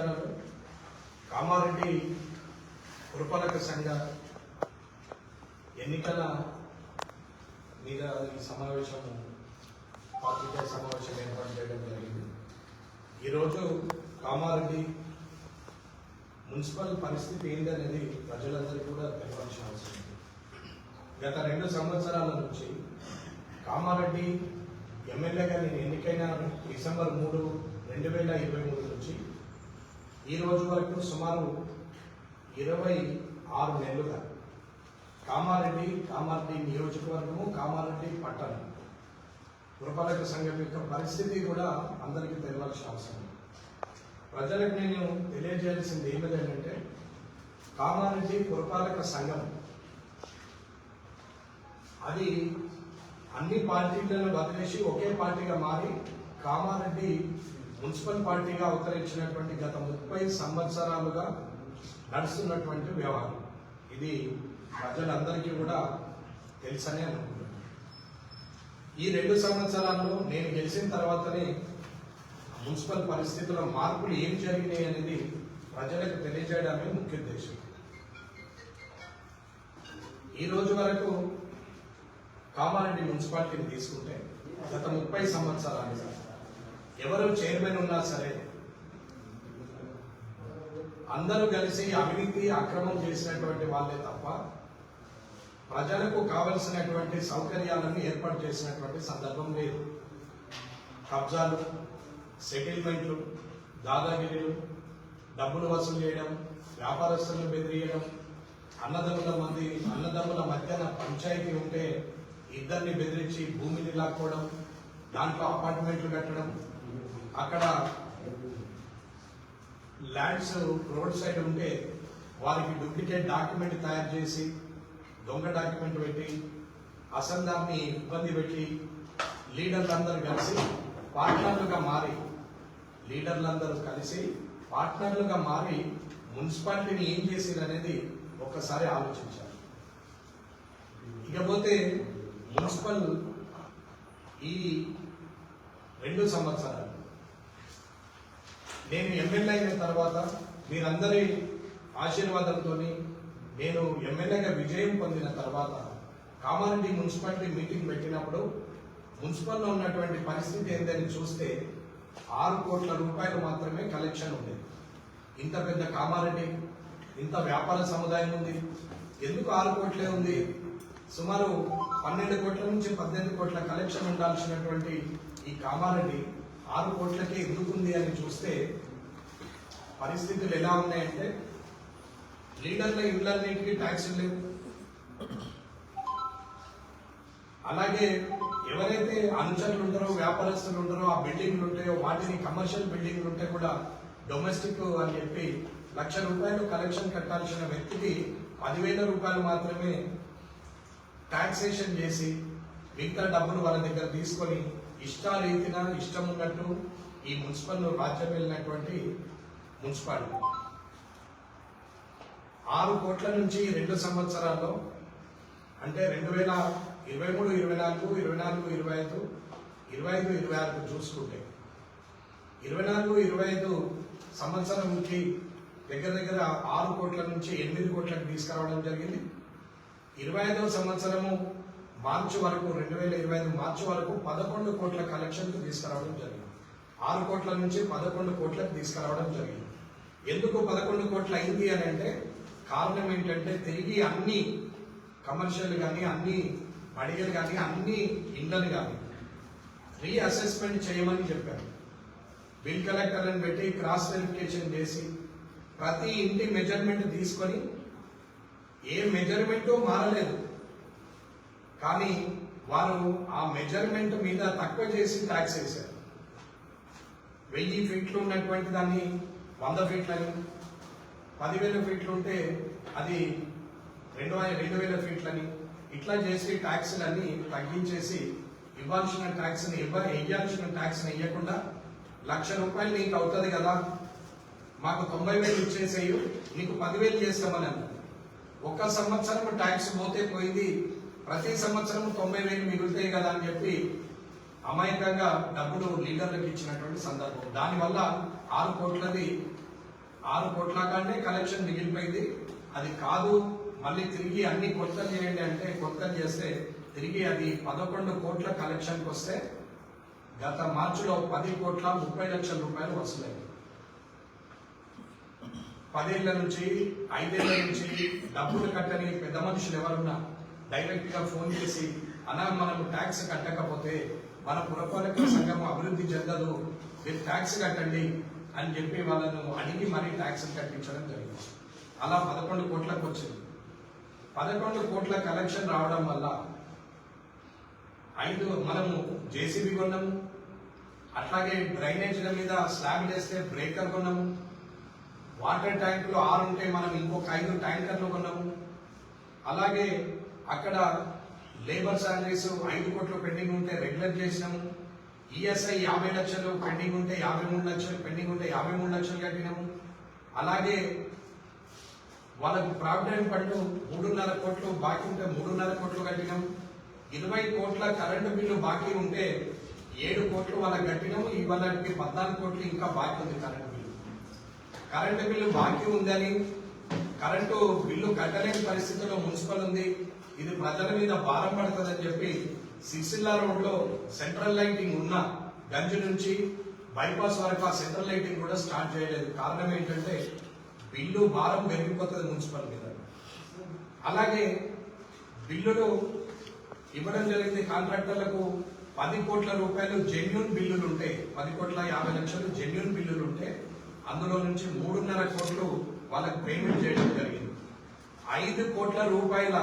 ప్రజాగణలు కామారెడ్డి పురపాలక సంఘ ఎన్నికల మీద ఈ పాత్రికేయ సమావేశం ఏర్పాటు చేయడం జరిగింది. ఈరోజు కామారెడ్డి మున్సిపల్ పరిస్థితి ఏంటనేది ప్రజలందరికీ కూడా తెలియాల్సిన అవసరం ఉంది. గత 2 సంవత్సరాల నుంచి కామారెడ్డి ఎమ్మెల్యేగా నేను ఎన్నికైన డిసెంబర్ 3, 2023 నుంచి ఈ రోజు వరకు సుమారు 26 నెలలుగా కామారెడ్డి నియోజకవర్గము, కామారెడ్డి పట్టణం పురపాలక సంఘం యొక్క పరిస్థితి కూడా అందరికీ తెలియాల్సిన అవసరం. ప్రజలకు నేను తెలియజేయాల్సింది ఏమిటంటే కామారెడ్డి పురపాలక సంఘం అది అన్ని పార్టీలను వదిలేసి ఒకే పార్టీగా మారి కామారెడ్డి మున్సిపల్ పార్టీగా అవతరించినటువంటి గత 30 సంవత్సరాలుగా నడుస్తున్నటువంటి వ్యవహారం. ఇది ప్రజలందరికీ కూడా తెలుసనే అనుకుంటున్నాను. ఈ 2 సంవత్సరాల్లో నేను గెలిచిన తర్వాతనే మున్సిపల్ పరిస్థితుల్లో మార్పులు ఏం జరిగినాయి అనేది ప్రజలకు తెలియజేయడమే ముఖ్య ఉద్దేశం. ఈ రోజు వరకు కామారెడ్డి మున్సిపాలిటీని తీసుకుంటే గత 30 సంవత్సరాలుగా ఎవరు చైర్మన్ ఉన్నా సరే అందరూ కలిసి అవినీతి అక్రమం చేసినటువంటి వాళ్ళే తప్ప ప్రజలకు కావలసినటువంటి సౌకర్యాలను ఏర్పాటు చేసినటువంటి సందర్భం లేదు. కబ్జాలు, సెటిల్మెంట్లు, దాదాగిరీలు, డబ్బులు వసూలు చేయడం, వ్యాపారస్తులను బెదిరియడం, అన్నదమ్ముల మధ్యన పంచాయతీ ఉంటే ఇద్దరిని బెదిరించి భూమిని లాక్కోవడం, దాంట్లో అపార్ట్మెంట్లు కట్టడం, అక్కడ ల్యాండ్స్ రోడ్ సైడ్ ఉంటే వారికి డూప్లికేట్ డాక్యుమెంట్ తయారు చేసి దొంగ డాక్యుమెంట్ పెట్టి అసందాన్ని ఇబ్బంది పెట్టి లీడర్లందరూ కలిసి పార్ట్నర్లుగా మారి మున్సిపాలిటీని ఏం చేసింది అనేది ఒక్కసారి ఆలోచించాలి. ఇకపోతే మున్సిపల్ ఈ 2 సంవత్సరాలు నేను ఎమ్మెల్యే అయిన తర్వాత మీరందరి ఆశీర్వాదంతో నేను ఎమ్మెల్యేగా విజయం పొందిన తర్వాత కామారెడ్డి మున్సిపాలిటీ మీటింగ్ పెట్టినప్పుడు మున్సిపల్లో ఉన్నటువంటి పరిస్థితి ఏంటని చూస్తే 6 కోట్ల రూపాయలు మాత్రమే కలెక్షన్ ఉండేది. ఇంత పెద్ద కామారెడ్డి, ఇంత వ్యాపార సముదాయం ఉంది, ఎందుకు 6 కోట్లే ఉంది? సుమారు 12 కోట్ల నుంచి 18 కోట్ల కలెక్షన్ ఉండాల్సినటువంటి ఈ కామారెడ్డి 6 కోట్లకే ఎందుకుంది అని చూస్తే పరిస్థితులు ఎలా ఉన్నాయంటే లీడర్ల ఇళ్లన్నింటికి ట్యాక్సులు లేవు. అలాగే ఎవరైతే అనుచరులు ఉంటారో, వ్యాపారస్తులు ఉంటారో, ఆ బిల్డింగ్లు ఉంటాయో వాటిని కమర్షియల్ బిల్డింగ్లు ఉంటే కూడా డొమెస్టిక్ అని చెప్పి 1,00,000 రూపాయలు కలెక్షన్ కట్టాల్సిన వ్యక్తికి 10,000 రూపాయలు మాత్రమే టాక్సేషన్ చేసి మిగతా డబ్బులు వాళ్ళ దగ్గర తీసుకొని ఇష్టారీతిన ఇష్టం ఉన్నట్టు ఈ మున్సిపల్ రాజ్యం వెళ్ళినటువంటి మున్సిపాలిటీ 6 కోట్ల నుంచి 2 సంవత్సరాల్లో అంటే 2023, 24, 24, 25, 25, 26 చూసుకుంటే 24, 25 సంవత్సరంకి దగ్గర 6 కోట్ల నుంచి 8 కోట్లకు తీసుకురావడం జరిగింది. 25వ సంవత్సరము మార్చి వరకు 2025 మార్చి వరకు 11 కోట్ల కలెక్షన్కు తీసుకురావడం జరిగింది. 6 కోట్ల నుంచి 11 కోట్లకు తీసుకురావడం జరిగింది. ఎందుకు 11 కోట్ల అయింది అని అంటే కారణం ఏంటంటే తిరిగి అన్ని కమర్షియల్ కానీ, అన్ని బడిగలు కానీ, అన్ని ఇండ్లను కానీ రీఅసెస్మెంట్ చేయమని చెప్పారు. బిల్ కలెక్టర్లను పెట్టి క్రాస్ వెరిఫికేషన్ చేసి ప్రతి ఇంటి మెజర్మెంట్ తీసుకొని ఏ మెజర్మెంటు మారలేదు, కానీ వారు ఆ మెజర్మెంట్ మీద తక్కువ చేసి ట్యాక్స్ వేశారు. 1000 ఫీట్లు ఉన్నటువంటి దాన్ని 100 ఫీట్లని, 10,000 ఫీట్లు ఉంటే అది 2,000 ఫీట్లని ఇట్లా చేసి ట్యాక్స్లన్నీ తగ్గించేసి ఇవ్వాల్సిన ట్యాక్స్ని వేయాల్సిన ట్యాక్స్ని వేయకుండా 1,00,000 రూపాయలు నీకు అవుతుంది కదా, మాకు 90,000 ఇచ్చేసేయు, నీకు 10,000 చేస్తామని అన్నారు. 1 సంవత్సరం ట్యాక్స్ పోతే పోయింది, ప్రతి సంవత్సరం 90,000 మిగులుతాయి కదా అని చెప్పి అమాయకంగా డబ్బులు లీడర్లకు ఇచ్చినటువంటి సందర్భం. దానివల్ల 6 కోట్లది 6 కోట్ల కంటే కలెక్షన్ మిగిలిపోయింది. అది కాదు మళ్ళీ తిరిగి అన్ని కొత్తలు చేయండి అంటే కొత్తలు చేస్తే తిరిగి అది 11 కోట్ల కలెక్షన్కి వస్తే గత మార్చిలో 10,30,00,000 వసూలైంది. 10 ఏళ్ల నుంచి 5 ఏళ్ల నుంచి డబ్బులు కట్టని పెద్ద మనుషులు ఎవరున్నా డైరెక్ట్ గా ఫోన్ చేసి అలా మనము ట్యాక్స్ కట్టకపోతే మన పురపాలక సంఘం అభివృద్ధి చెందదు, మీరు ట్యాక్స్ కట్టండి అని చెప్పి వాళ్ళను అడిగి మరీ ట్యాక్స్ కట్టించడం జరిగింది. అలా 11 కోట్లకు వచ్చింది. 11 కోట్ల కలెక్షన్ రావడం వల్ల మనము జేసీబీ కొన్నాము, అట్లాగే డ్రైనేజీల మీద స్లాబ్ వేస్తే బ్రేకర్ కొన్నాము, వాటర్ ట్యాంకులు 6 ఉంటే మనం ఇంకొక 5 ట్యాంకర్లు కొన్నాము. అలాగే అక్కడ లేబర్ సాలరీస్ 5 కోట్లు పెండింగ్ ఉంటే రెగ్యులర్ చేసినాము. ఈఎస్ఐ 50 లక్షలు పెండింగ్ ఉంటే 53 లక్షలు పెండింగ్ ఉంటే 53 లక్షలు కట్టినాము. అలాగే వాళ్ళకు ప్రావిడెంట్ ఫండ్ 3.5 కోట్లు బాకీ ఉంటే 3.5 కోట్లు కట్టినాము. 20 కోట్ల కరెంటు బిల్లు బాకీ ఉంటే 7 కోట్లు వాళ్ళకి కట్టినాము. ఇవాళకి 14 కోట్లు ఇంకా బాకీ ఉంది కరెంటు బిల్లు. కరెంటు బిల్లు బాకీ ఉందని, కరెంటు బిల్లు కట్టలేని పరిస్థితుల్లో మున్సిపల్ ఉంది, ఇది ప్రజల మీద భారం పడుతుందని చెప్పి సిరిసిల్ల రోడ్ లో సెంట్రల్ లైటింగ్ ఉన్న గంజి నుంచి బైపాస్ వరకు ఆ సెంట్రల్ లైటింగ్ కూడా స్టార్ట్ చేయలేదు. కారణం ఏంటంటే బిల్లు భారం పెరిగిపోతుంది మున్సిపల్ మీద. అలాగే బిల్లులు ఇవ్వడం జరిగింది కాంట్రాక్టర్లకు. 10 కోట్ల రూపాయలు జెన్యూన్ బిల్లులు ఉంటే, 10,50,00,000 జెన్యూన్ బిల్లులు ఉంటే అందులో నుంచి 3.5 కోట్లు వాళ్ళకి పేమెంట్ చేయడం జరిగింది. 5 కోట్ల రూపాయల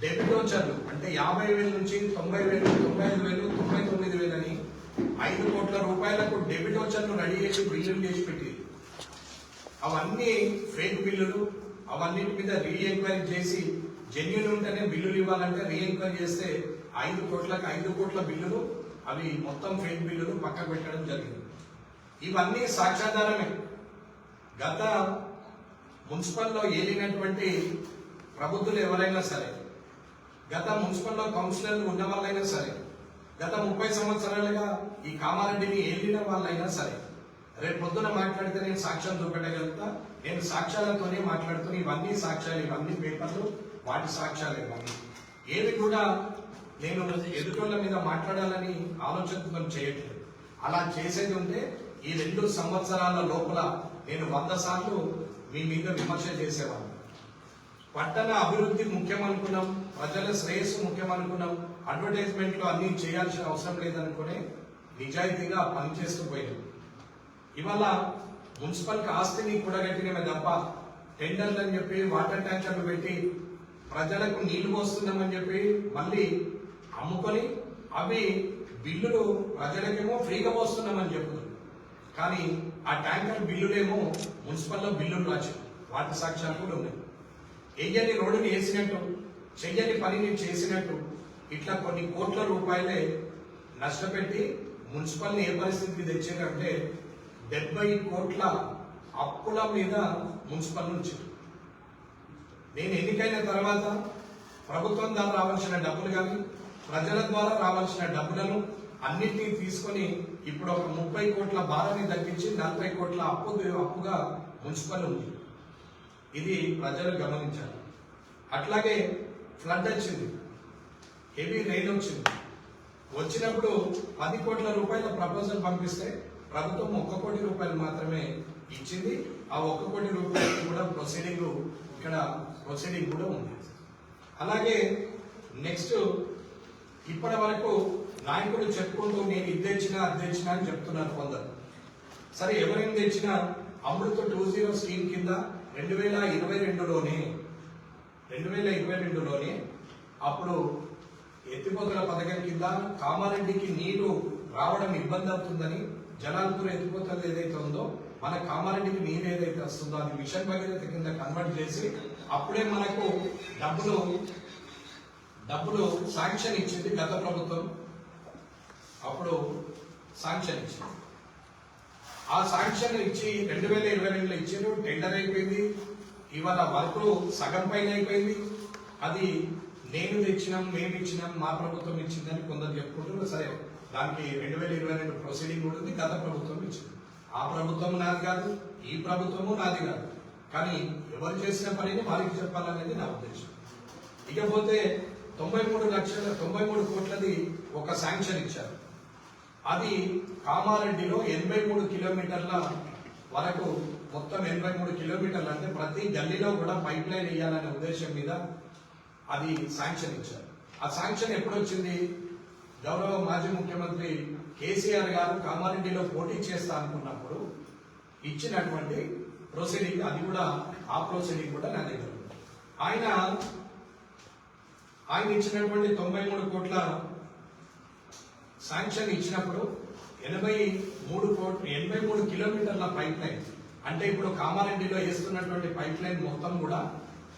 డెబిట్ వచ్చర్లు అంటే 50,000 నుంచి 90,000, 95,000, 99,000 అని 5 కోట్ల రూపాయలకు డెబిట్ వచ్చర్లు రెడీ చేసి బిల్లులు చేసి పెట్టి అవన్నీ ఫేక్ బిల్లులు. అవన్నిటి మీద రీ ఎంక్వైరీ చేసి జెన్యూన్ ఉంటేనే బిల్లులు ఇవ్వాలంటే రీ ఎంక్వైరీ చేస్తే 5 కోట్లకు 5 కోట్ల బిల్లులు అవి మొత్తం ఫేక్ బిల్లులు పక్కకు పెట్టడం జరిగింది. ఇవన్నీ సాక్ష్యాధారమే. గత మున్సిపల్లో ఏలినటువంటి ప్రభుత్వాలు ఎవరైనా సరే, గత మున్సిపల్లో కౌన్సిలర్లు ఉన్న వాళ్ళైనా సరే, గత 30 సంవత్సరాలుగా ఈ కామారెడ్డిని ఏలిన వాళ్ళైనా సరే, రేపు పొద్దున మాట్లాడితే నేను సాక్ష్యం చూపెట్టగలుగుతా. నేను సాక్ష్యాలతోనే మాట్లాడుతున్నా. ఇవన్నీ సాక్ష్యాలు, ఇవన్నీ పేపర్లు, వాటి సాక్ష్యాలు. ఇవన్నీ ఏవి కూడా నేను ఎదుటోళ్ళ మీద మాట్లాడాలని ఆలోచనతో చేయట్లేదు. అలా చేసేది ఉంటే ఈ 2 సంవత్సరాల లోపల నేను 100 సార్లు మీ మీద విమర్శ చేసేవాడిని. పట్టణ అభివృద్ధి ముఖ్యం అనుకున్నాం, ప్రజల శ్రేయస్సు ముఖ్యం అనుకున్నాం, అడ్వర్టైజ్మెంట్లు అన్ని చేయాల్సిన అవసరం లేదనుకునే నిజాయితీగా పనిచేస్తూ పోయాం. ఇవాళ మున్సిపల్కి ఆస్తిని కూడగట్టినమే తప్ప టెండర్లు అని చెప్పి వాటర్ ట్యాంకర్లు పెట్టి ప్రజలకు నీళ్లు పోస్తున్నామని చెప్పి మళ్ళీ అమ్ముకొని అవి బిల్లులు ప్రజలకేమో ఫ్రీగా పోస్తున్నామని చెప్తున్నారు. కానీ ఆ ట్యాంకర్ బిల్లులేమో మున్సిపల్లో బిల్లులు రాచారు. వాటి సాక్ష్యాలు కూడా ఉన్నాయి. వెయ్యని రోడ్డుని వేసినట్టు, చెయ్యని పనిని చేసినట్టు ఇట్లా కొన్ని కోట్ల రూపాయలే నష్టపెట్టి మున్సిపల్ని ఏ పరిస్థితికి తెచ్చారంటే 70 కోట్ల అప్పుల మీద మున్సిపల్ నుంచి. నేను ఎన్నికైన తర్వాత ప్రభుత్వం ద్వారా రావాల్సిన డబ్బులు కానీ ప్రజల ద్వారా రావాల్సిన డబ్బులను అన్నిటినీ తీసుకొని ఇప్పుడు ఒక 30 కోట్ల భారాన్ని తగ్గించి 40 కోట్ల అప్పుగా మున్సిపల్ ఉంది. ఇది ప్రజలు గమనించాలి. అట్లాగే ఫ్లడ్ వచ్చింది, హెవీ రెయిన్ వచ్చినప్పుడు 10 కోట్ల రూపాయల ప్రపోజల్ పంపిస్తే ప్రభుత్వం 1 కోటి రూపాయలు మాత్రమే ఇచ్చింది. ఆ 1 కోటి రూపాయలకి కూడా ప్రొసీడింగ్ కూడా ఉంది. అలాగే నెక్స్ట్ ఇప్పటి వరకు నాయకులు చెప్పుకుంటూ నేను ఇది తెచ్చినా అది తెచ్చినా అని చెప్తున్నారు కొందరు. సరే, ఎవరైనా తెచ్చినా అమృత 2.0 స్కీమ్ కింద 2022లోనే అప్పుడు ఎత్తిపోతల పథకం కింద కామారెడ్డికి నీరు రావడం ఇబ్బంది అవుతుందని జలాల్పూర్ ఎత్తిపోతలు ఏదైతే ఉందో మన కామారెడ్డికి నీరు ఏదైతే వస్తుందో అది మిషన్ భగీరథ కింద కన్వర్ట్ చేసి అప్పుడే మనకు డబ్బులు శాంక్షన్ ఇచ్చింది గత ప్రభుత్వం. అప్పుడు శాంక్షన్ ఇచ్చింది. ఆ శాంక్షన్ ఇచ్చి 2022లో ఇచ్చారు. టెండర్ అయిపోయింది. ఇవాళ వర్క్ సగం పైన అయిపోయింది. అది మేము ఇచ్చినాం, మా ప్రభుత్వం ఇచ్చిందని కొందరు చెప్పుకుంటున్నారు. సరే, దానికి 2022 ప్రొసీడింగ్ కూడా ఉంది. గత ప్రభుత్వం ఇచ్చింది. ఆ ఆ ప్రభుత్వం నాది కాదు, ఈ ప్రభుత్వము నాది కాదు. కానీ ఎవరు చేసిన పనిని వారికి చెప్పాలనేది నా ఉద్దేశం. ఇకపోతే 93 కోట్లది ఒక శాంక్షన్ ఇచ్చారు. అది కామారెడ్డిలో 83 కిలోమీటర్ల వరకు, మొత్తం 83 కిలోమీటర్లు, అంటే ప్రతి గల్లీలో కూడా పైప్ లైన్ వేయాలనే ఉద్దేశం మీద అది శాంక్షన్ ఇచ్చారు. ఆ శాంక్షన్ ఎప్పుడు వచ్చింది? గౌరవ మాజీ ముఖ్యమంత్రి కేసీఆర్ గారు కామారెడ్డిలో పోటీ చేస్తా అనుకున్నప్పుడు ఇచ్చినటువంటి ప్రొసీడింగ్, అది కూడా ఆ ప్రొసీడింగ్ కూడా నా దగ్గర ఉంది. ఆయన ఇచ్చినటువంటి 93 కోట్ల శాంక్షన్ ఇచ్చినప్పుడు 83 కిలోమీటర్ల పైప్ లైన్, అంటే ఇప్పుడు కామారెడ్డిలో వేస్తున్నటువంటి పైప్ లైన్ మొత్తం కూడా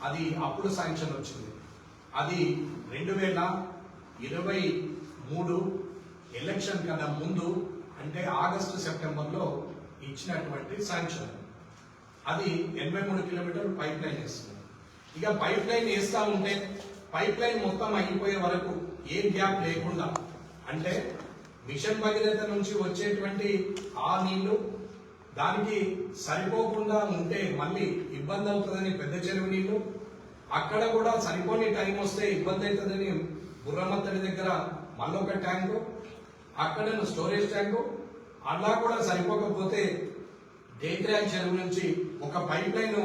అది అప్పుడు శాంక్షన్ వచ్చింది. అది 2023 ఎలక్షన్ కన్నా ముందు, అంటే ఆగస్టు సెప్టెంబర్లో ఇచ్చినటువంటి శాంక్షన్. అది 83 కిలోమీటర్లు పైప్ లైన్ వేస్తుంది. ఇక పైప్ లైన్ వేస్తా ఉంటే పైప్ లైన్ మొత్తం అయిపోయే వరకు ఏ గ్యాప్ లేకుండా, అంటే మిషన్ భగీరథ నుంచి వచ్చేటువంటి ఆ నీళ్లు దానికి సరిపోకుండా ఉంటే మళ్ళీ ఇబ్బంది అవుతుందని పెద్ద చెరువు నీళ్లు, అక్కడ కూడా సరిపోని టైం వస్తే ఇబ్బంది అవుతుందని బుర్రమత్తడి దగ్గర మళ్ళొక ట్యాంకు, అక్కడ స్టోరేజ్ ట్యాంకు, అలా కూడా సరిపోకపోతే టేక్రియాల చెరువు నుంచి ఒక పైప్ లైన్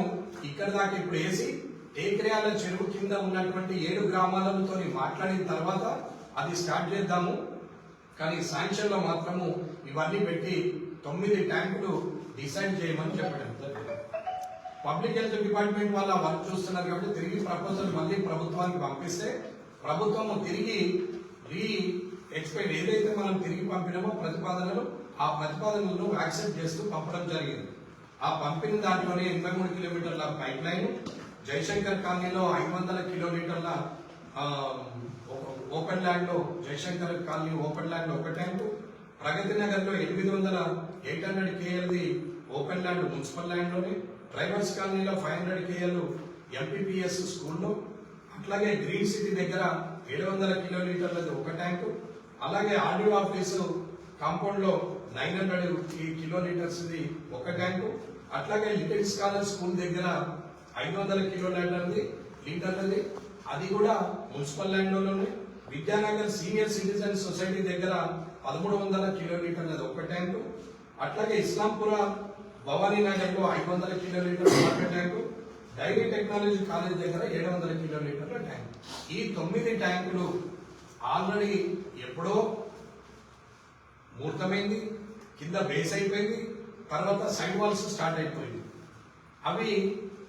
ఇక్కడ దాకా ఇప్పుడు వేసి టేక్రియాల చెరువు కింద ఉన్నటువంటి 7 గ్రామాలతో మాట్లాడిన తర్వాత అది స్టార్ట్ చేద్దాము. కానీ శాంక్షన్ లో మాత్రము ఇవన్నీ పెట్టి 9 ట్యాంకులు డిసైడ్ చేయమని చెప్పడం. పబ్లిక్ హెల్త్ డిపార్ట్మెంట్ వాళ్ళ వర్క్ చూస్తున్నారు కాబట్టి తిరిగి ప్రపోజల్ మళ్ళీ ప్రభుత్వానికి పంపిస్తే ప్రభుత్వం తిరిగి ఎక్స్పెక్ట్ ఏదైతే మనం తిరిగి పంపినామో ప్రతిపాదనలు, ఆ ప్రతిపాదనలను యాక్సెప్ట్ చేస్తూ పంపడం జరిగింది. ఆ పంపిన దాంట్లోనే 83 కిలోమీటర్ల పైప్ లైన్, జయశంకర్ కాలనీలో 500 కిలోమీటర్ల ఓపెన్ ల్యాండ్ లో, జయశంకర్ కాలనీ ఓపెన్ ల్యాండ్ లో ఒక ట్యాంకు, ప్రగతి నగర్ లో 800 కేఎల్ది ఓపెన్ ల్యాండ్ మున్సిపల్ ల్యాండ్ లోనే, డ్రైవర్స్ కాలనీలో 500 కేఎల్ ఎంపీపీఎస్ స్కూల్లో, అట్లాగే గ్రీన్ సిటీ దగ్గర 700 కిలోమీటర్లది ఒక ట్యాంకు, అలాగే ఆర్డీఓ ఆఫీసు కాంపౌండ్ లో 900 కిలోలీటర్స్ ఒక ట్యాంకు, అట్లాగే లిటిల్ స్కాలర్ స్కూల్ దగ్గర 500 లీటర్లది అది కూడా మున్సిపల్ ల్యాండ్ లోనే, విద్యానగర్ సీనియర్ సిటిజన్ సొసైటీ దగ్గర 1300 కిలోలీటర్లది ఒక ట్యాంకు, అట్లాగే ఇస్లాంపుర భవానీ నగర్ లో 500 కిలోలీటర్ల water tank, dairy technology college దగ్గర 700 కిలోలీటర్ల ట్యాంక్. ఈ 9 ట్యాంకులు ఆల్రెడీ ఎప్పుడో ముహూర్తమైంది, కింద బేస్ అయిపోయింది, తర్వాత సైడ్ వాల్స్ స్టార్ట్ అయిపోయింది.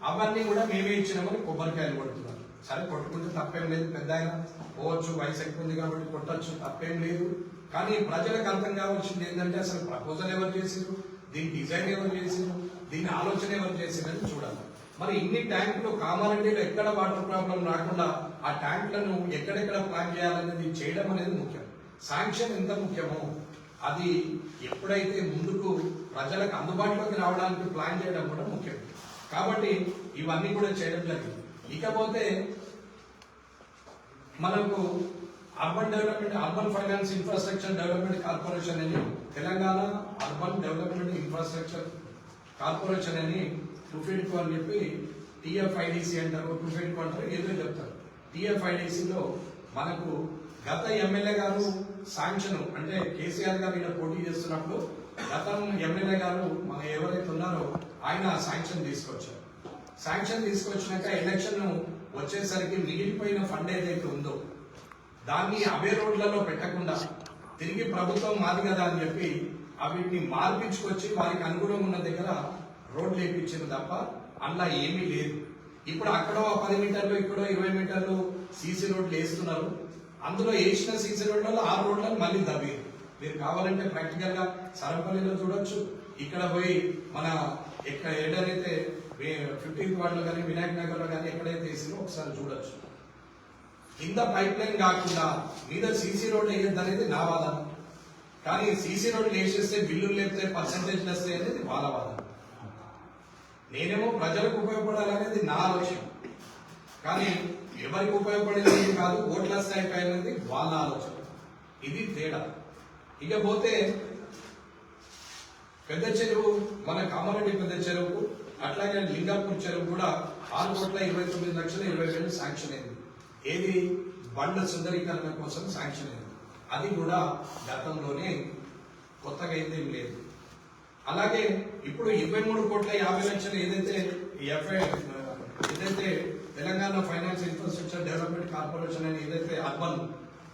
అవన్నీ కూడా మేమే ఇచ్చినామని కొబ్బరికాయలు కొడుతున్నారు. సరే, కొట్టుకుంటే తప్పేం లేదు, పెద్ద ఆయన పోవచ్చు, వయసు ఎక్కువ ఉంది కాబట్టి కొట్టచ్చు, తప్పేం లేదు. కానీ ప్రజలకు అర్థం కావాల్సింది ఏంటంటే అసలు ప్రపోజల్ ఎవరు చేసిరు, దీని డిజైన్ ఎవరు చేసిరు, దీని ఆలోచన ఎవరు చేసిరని చూడాలి. మరి ఇన్ని ట్యాంకులు కామారెడ్డిలో ఎక్కడ వాటర్ ప్రాబ్లం రాకుండా ఆ ట్యాంకులను ఎక్కడెక్కడ ప్లాన్ చేయాలనేది చేయడం అనేది ముఖ్యం. శాంక్షన్ ఎంత ముఖ్యమో అది ఎప్పుడైతే ముందుకు ప్రజలకు అందుబాటులోకి రావడానికి ప్లాన్ చేయడం కూడా ముఖ్యం. కాబట్టి ఇవన్నీ కూడా చేయడం జరిగింది. ఇకపోతే మనకు urban finance infrastructure development corporation అని, Telangana urban development infrastructure corporation అని 252 అని చెప్పి టిఎఫ్ఐడిసి అంటారు, 252 అంటారు, ఏదో చెప్తారు. టిఎఫ్ఐడిసిలో మనకు గత ఎమ్మెల్యే గారు శాంక్షన్, అంటే కేసీఆర్ గారు ఇలా పోటీ చేస్తున్నప్పుడు గతం ఎమ్మెల్యే గారు మన ఎవరైతే ఉన్నారో ఆయన శాంక్షన్ తీసుకొచ్చారు. శాంక్షన్ తీసుకొచ్చినాక ఎలక్షన్ వచ్చేసరికి మిగిలిపోయిన ఫండ్ ఏదైతే ఉందో దాన్ని అవే రోడ్లలో పెట్టకుండా తిరిగి ప్రభుత్వం మాది కదా అని చెప్పి వీటిని మార్పించుకొచ్చి వారికి అనుగుణంగా ఉన్న దగ్గర రోడ్లు వేయించింది తప్ప అందులో ఏమీ లేదు. ఇప్పుడు అక్కడో 10 మీటర్లు, ఇక్కడో 20 మీటర్లు సీసీ రోడ్లు వేస్తున్నారు. అందులో వేసిన సీసీ రోడ్లలో 6 రోడ్లను మళ్ళీ దవ్వేది. మీరు కావాలంటే ప్రాక్టికల్ గా సరంపల్లిలో చూడొచ్చు, ఇక్కడ పోయి మన ఏడైతే 15th వార్డులో కానీ వినాయక్ నగర్ లో కానీ ఎక్కడైతే వేసిందో ఒకసారి చూడొచ్చు. కింద పైప్ లైన్ కాకుండా మీద సీసీ రోడ్లు వేయద్దు అనేది నా వాదన. కానీ సీసీ రోడ్లు వేసేస్తే బిల్లులు లేకపోతే పర్సంటేజ్లు వస్తాయి అనేది వాళ్ళ వాదన. నేనేమో ప్రజలకు ఉపయోగపడాలనేది నా ఆలోచన. కానీ ఎవరికి ఉపయోగపడేది కాదు, ఓట్ల స్థాయి అనేది వాళ్ళ ఆలోచన. ఇది తేడా. ఇకపోతే పెద్ద చెరువు మన కామారెడ్డి పెద్ద చెరువుకు అట్లాగే లింగాపూర్ చెరువు కూడా 6,29,20,000 శాంక్షన్ అయింది. ఏది బండ్ల సుందరీకరణ కోసం శాంక్షన్ అయింది. అది కూడా గతంలోనే కొత్తగా అయితే లేదు. అలాగే ఇప్పుడు 23,50,00,000 ఏదైతే Telangana finance infrastructure development corporation అని ఏదైతే అర్బన్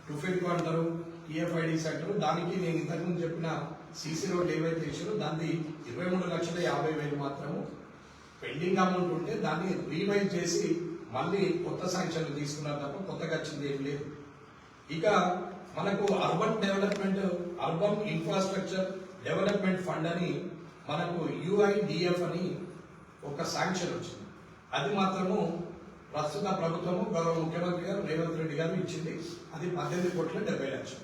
టుఫెడ్కో అంటారు, టిఎఫ్ఐడిసి అంటారు, దానికి నేను ఇంతకుముందు చెప్పిన సీసీ రోడ్ ఏవైతే ఇచ్చారో దాన్ని 23,50,000 మాత్రము పెండింగ్ అమౌంట్ ఉంటే దాన్ని రీవైజ్ చేసి మళ్ళీ కొత్త శాంక్షన్లు తీసుకున్నారు తప్ప కొత్తగా వచ్చింది ఏం లేదు. ఇక మనకు అర్బన్ ఇన్ఫ్రాస్ట్రక్చర్ డెవలప్మెంట్ ఫండ్ అని మనకు యుఐడిఎఫ్ అని ఒక శాంక్షన్ వచ్చింది. అది మాత్రము ప్రస్తుత ప్రభుత్వము గౌరవ ముఖ్యమంత్రి గారు రేవంత్ రెడ్డి గారు ఇచ్చింది. అది 18,70,00,000.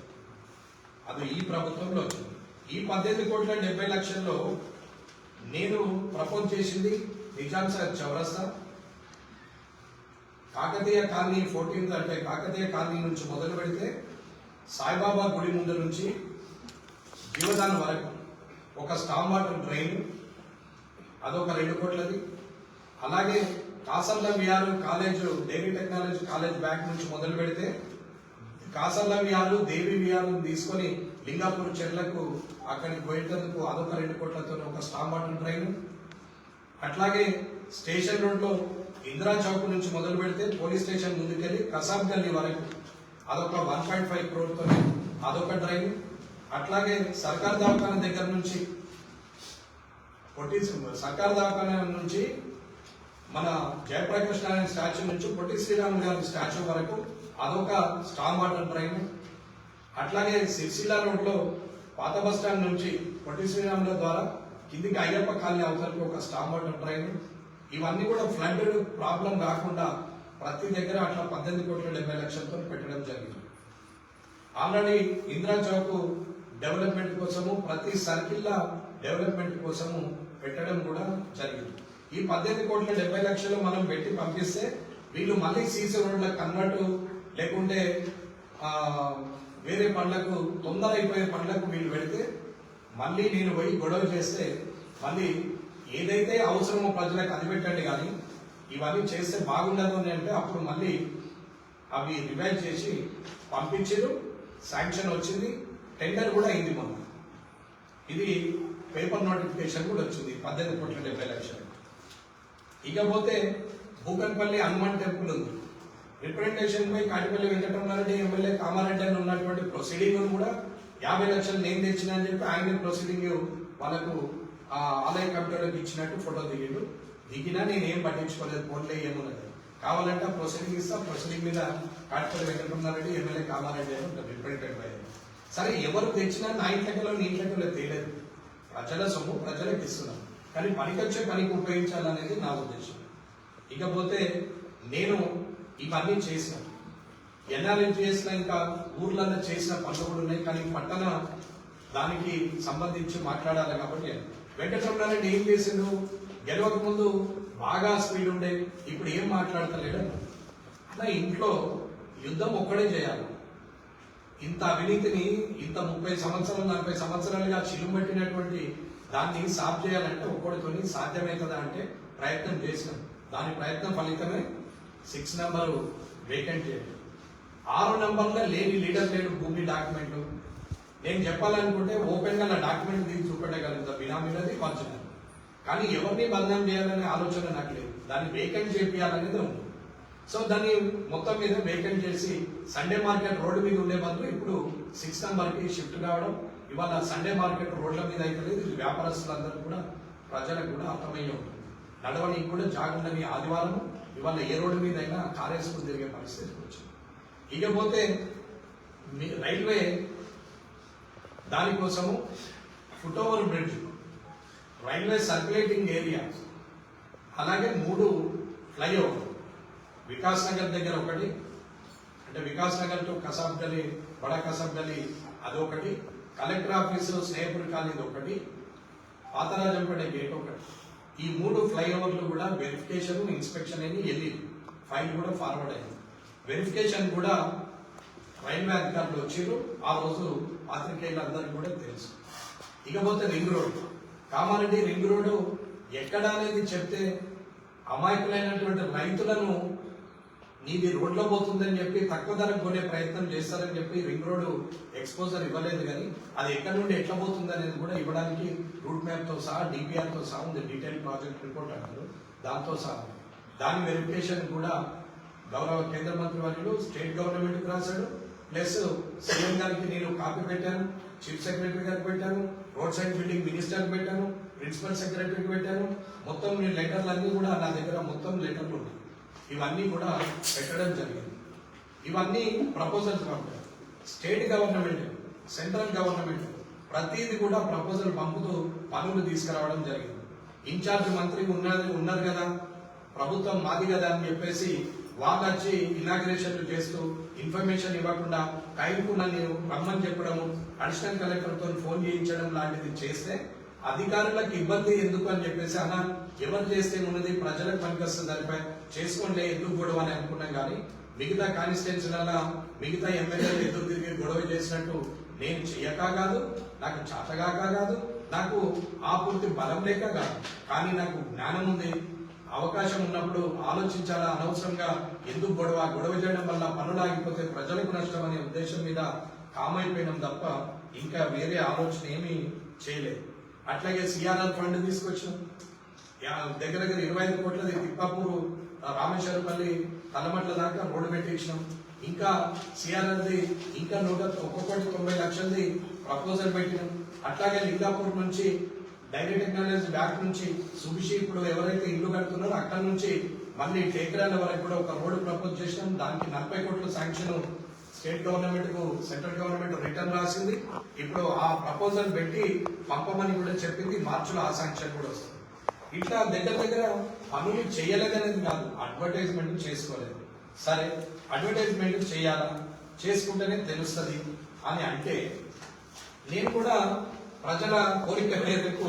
అది ఈ ప్రభుత్వంలో వచ్చింది. ఈ 18,70,00,000లో నేను ప్రపోజ్ చేసింది నిజాం సార్ చౌరస్తా, కాకతీయ కాలనీ 14th అంటే కాకతీయ కాలనీ నుంచి మొదలు పెడితే సాయిబాబా గుడి ముందు నుంచి జీవదాన్ వరకు ఒక స్టామ్ వాటర్ డ్రైన్, అదొక 2 కోట్లది. అలాగే Kasarla VR college dairy technology college bank నుంచి మొదలు పెడితే కాసర్ల విఆర్ దేవి విఆర్ తీసుకొని లింగాపూర్ చెర్లకు అక్కడికి పోయేందుకు అదొక 2 కోట్లతో ఒక స్టామ్ వాటర్ డ్రైన్. అట్లాగే స్టేషన్ రోడ్ లో ఇందిరా చౌక్ నుంచి మొదలు పెడితే పోలీస్ స్టేషన్ ముందుకెళ్ళి కసాబ్ గల్లీ వరకు అదొక 1.5 crore అదొక డ్రైన్. అట్లాగే సర్కార్ దవాఖాన దగ్గర నుంచి సర్కార్ దవాఖాన నుంచి మన జయప్రకాష్ నారాయణ స్టాచ్యూ నుంచి పొట్టి శ్రీరాములు గారి స్టాచ్యూ వరకు అదొక స్టామ్ వాటర్ డ్రైన్. అట్లాగే సిరిసిల్ల రోడ్ లో పాత బస్ స్టాండ్ నుంచి పొట్టి శ్రీరాముల ద్వారా కిందికి అయ్యప్ప కాలనీ అవతలకి ఒక స్టామ్ వాటర్ డ్రైన్. ఇవన్నీ కూడా ఫ్లడ్ ప్రాబ్లం కాకుండా ప్రతి దగ్గర అట్లా 18,70,00,000తో పెట్టడం జరిగింది. ఆల్రెడీ ఇందిరా చౌక్ డెవలప్మెంట్ కోసము ప్రతి సర్కిల్ డెవలప్మెంట్ కోసము పెట్టడం కూడా జరిగింది. ఈ 18,70,00,000 మనం పెట్టి పంపిస్తే వీళ్ళు మళ్ళీ సీసీ రోడ్ల కన్వర్ట్ లేకుంటే వేరే పనులకు తొందర అయిపోయే పనులకు వీళ్ళు పెడితే మళ్ళీ నేను పోయి గొడవ చేస్తే మళ్ళీ ఏదైతే అవసరమో ప్రజలకు అది పెట్టండి, కానీ ఇవన్నీ చేస్తే బాగుండదు అని అంటే అప్పుడు మళ్ళీ అవి రివైజ్ చేసి పంపించారు. శాంక్షన్ వచ్చింది, టెండర్ కూడా అయింది మొన్న. ఇది పేపర్ నోటిఫికేషన్ కూడా వచ్చింది 18,70,00,000. ఇకపోతే భూకన్పల్లి హనుమాన్ టెంపుల్ ఉంది. రిప్రజెంటేషన్ పై కాటిపల్లి వెంకటరమణారెడ్డి ఎమ్మెల్యే కామారెడ్డి అని ఉన్నటువంటి ప్రొసీడింగ్ కూడా 50,00,000 నేను తెచ్చిన అని చెప్పి ఆయన ప్రొసీడింగ్ వాళ్ళకు ఆలయ కమిటీలోకి ఇచ్చినట్టు ఫోటో దిగినా నేను ఏం పట్టించుకోలేదు, ఫోన్లే ఏమున్నది. కావాలంటే ఆ ప్రొసీడింగ్ ఇస్తా, ప్రొసీడింగ్ మీద కాటిపల్లి వెంకటరమణారెడ్డి ఎమ్మెల్యే కామారెడ్డి అని ఉంటుంది రిప్రజెంటేటివ్ అయ్యారు. సరే ఎవరు తెచ్చినా నా ఇంట్లోకి నీ ఇంట్లోకి తేలేదు. ప్రజల సొమ్ము ప్రజలకు ఇస్తున్నాం, కానీ పనికొచ్చే పనికి ఉపయోగించాలనేది నా ఉద్దేశం. ఇకపోతే నేను ఇవన్నీ చేసిన ఎన్ఆర్ఎల్ చేసిన ఇంకా ఊర్లలో చేసిన పనులు కూడా ఉన్నాయి, కానీ పట్టణ దానికి సంబంధించి మాట్లాడాలి కాబట్టి వెంకటరమణారెడ్డి ఏం చేసిండు, గెలవక ముందు బాగా స్పీడ్ ఉండే, ఇప్పుడు ఏం మాట్లాడతలేడు. అలా ఇంట్లో యుద్ధం ఒక్కడే చేయాలి. ఇంత అవినీతిని ఇంత 30 సంవత్సరాలు 40 సంవత్సరాలుగా చిలుమట్టినటువంటి దాన్ని సాఫ్ చేయాలంటే ఒక్కడితోని సాధ్యమవుతుందా అంటే ప్రయత్నం చేసినాం. దాని ప్రయత్నం ఫలితమే 6 నెంబర్ వేకెంట్ చేయడం. 6 నెంబర్లో లేని లీడర్ లేడు భూమి డాక్యుమెంట్. నేను చెప్పాలనుకుంటే ఓపెన్ గా నా డాక్యుమెంట్ తీసి చూపెట్టగలుగుతా, బినామీలది ఒరిజినల్. కానీ ఎవరిని బదనాం చేయాలనే ఆలోచన నాకు లేదు, దాన్ని వేకెంట్ చేయాలనేది ఉంది. సో దాన్ని మొత్తం మీద వేకెంట్ చేసి సండే మార్కెట్ రోడ్డు మీద ఉండే బదులు ఇప్పుడు 6 నెంబర్కి షిఫ్ట్ కావడం. ఇవాళ సండే మార్కెట్ రోడ్ల మీద అయితే లేదు, వ్యాపారస్తులందరూ కూడా ప్రజలకు కూడా అర్థమయ్యే ఉంటుంది. నడవడానికి కూడా జాగుండని ఆదివారం ఇవాళ ఏ రోడ్డు మీద అయినా కారేసుకుని తిరిగే పరిస్థితి వచ్చింది. ఇకపోతే రైల్వే దానికోసము foot over bridge, railway circulating area, అలాగే 3 ఫ్లైఓవర్. వికాస్ నగర్ దగ్గర ఒకటి, అంటే వికాస్ నగర్ టు కసాబ్ గల్లీ, బడా కసాబ్ గల్లీ అదొకటి, కలెక్టర్ ఆఫీసు స్నేహపురి కాలనీ ఒకటి, పాతరాజంపేట గేట్ ఒకటి. ఈ 3 ఫ్లైఓవర్లు కూడా వెరిఫికేషన్ ఇన్స్పెక్షన్ అని వెళ్ళి ఫైల్ కూడా ఫార్వర్డ్ అయింది. వెరిఫికేషన్ కూడా రైల్వే అధికారులు వచ్చారు. ఆ రోజు పాత్రికేయులందరికీ కూడా తెలుసు. ఇకపోతే ring road Kamareddy ring road ఎక్కడ అనేది చెప్తే అమాయకులైనటువంటి రైతులను నీది రోడ్లో పోతుందని చెప్పి తక్కువ ధరకు కొనే ప్రయత్నం చేస్తారని చెప్పి రింగ్ రోడ్డు ఎక్స్పోజర్ ఇవ్వలేదు, కానీ అది ఎక్కడి నుండి ఎట్లా పోతుంది అనేది కూడా ఇవ్వడానికి రూట్ మ్యాప్తో సహా డిపిఆర్తో సహా ఉంది, డీటెయిల్ ప్రాజెక్ట్ రిపోర్ట్ అంటారు, దాంతో సహా దాని వెరిఫికేషన్ కూడా గౌరవ కేంద్ర మంత్రి వర్యులు స్టేట్ గవర్నమెంట్కి రాశాడు, ప్లస్ సీఎం గారికి నేను కాపీ పెట్టాను, చీఫ్ సెక్రటరీ గారికి పెట్టాను, రోడ్ సైడ్ బిల్డింగ్ మినిస్టర్కి పెట్టాను, ప్రిన్సిపల్ సెక్రటరీకి పెట్టాను. మొత్తం నేను లెటర్లు అన్నీ కూడా నా దగ్గర మొత్తం లెటర్లు ఉన్నాయి, ఇవన్నీ కూడా పెట్టడం జరిగింది. ఇవన్నీ ప్రపోజల్స్ పంపారు. స్టేట్ గవర్నమెంట్, సెంట్రల్ గవర్నమెంట్ ప్రతిదీ కూడా ప్రపోజల్ పంపుతూ పనులు తీసుకురావడం జరిగింది. ఇన్ఛార్జ్ మంత్రి ఉన్నారు కదా, ప్రభుత్వం మాది కదా అని చెప్పేసి వాళ్ళు వచ్చి ఇనాగ్రేషన్లు చేస్తూ ఇన్ఫర్మేషన్ ఇవ్వకుండా టైంకు నన్ను రమ్మని చెప్పడము, అడిషనల్ కలెక్టర్తో ఫోన్ చేయించడం లాంటిది చేస్తే అధికారులకు ఇబ్బంది ఎందుకు అని చెప్పేసి అన్న ఎవరు చేస్తే ఉన్నది ప్రజలకు పనికొస్తుంది దానిపై చేసుకోండి ఎందుకు గొడవ అని అనుకున్నాం. కానీ మిగతా కాన్స్టిట్యున్సీలలో మిగతా ఎమ్మెల్యేలు ఎదురు తిరిగి గొడవ చేసినట్టు నేను చెయ్యక కాదు, నాకు చేతగాక కాదు, నాకు ఆ పూర్తి బలం లేక కాదు, కానీ నాకు జ్ఞానం ఉంది. అవకాశం ఉన్నప్పుడు ఆలోచించాలా, అనవసరంగా ఎందుకు గొడవ చేయడం వల్ల పనులు ఆగిపోతే ప్రజలకు నష్టం అనే ఉద్దేశం మీద కామైపోయినాం తప్ప ఇంకా వేరే ఆలోచన ఏమీ చేయలేదు. అట్లాగే సిఆర్ఆర్ ఫండ్ తీసుకొచ్చాం, దగ్గర 25 కోట్లది తిప్పాపూరు రామేశ్వరపల్లి తలమట్ల దాకా రోడ్డు పెట్టించినాం. ఇంకా సిఆర్ఆర్ది ఇంకా 1,90 లక్షలది ప్రపోజల్ పెట్టినాం. అట్లాగే లింగాపూర్ నుంచి డైరీ టెక్నాలజీ బ్యాక్ నుంచి సుభిషి ఇప్పుడు ఎవరైతే ఇల్లు కడుతున్నారో అక్కడ నుంచి మళ్ళీ టేకరాల వరకు కూడా ఒక రోడ్డు ప్రపోజ్ చేసినాం. దానికి 40 కోట్ల శాంక్షన్ స్టేట్ గవర్నమెంట్ కు సెంట్రల్ గవర్నమెంట్ రిటర్న్ రాసింది. ఇప్పుడు ఆ ప్రపోజల్ పెట్టి పంపమని కూడా చెప్పింది. మార్చిలో ఆ శాంక్షన్ కూడా వస్తుంది. ఇట్లా దగ్గర పనులు చేయలేదనేది కాదు, అడ్వర్టైజ్మెంట్ చేసుకోలేదు. సరే అడ్వర్టైజ్మెంట్ చేయాలా, చేసుకుంటేనే తెలుస్తుంది అని అంటే నేను కూడా ప్రజల కోరిక మేరకు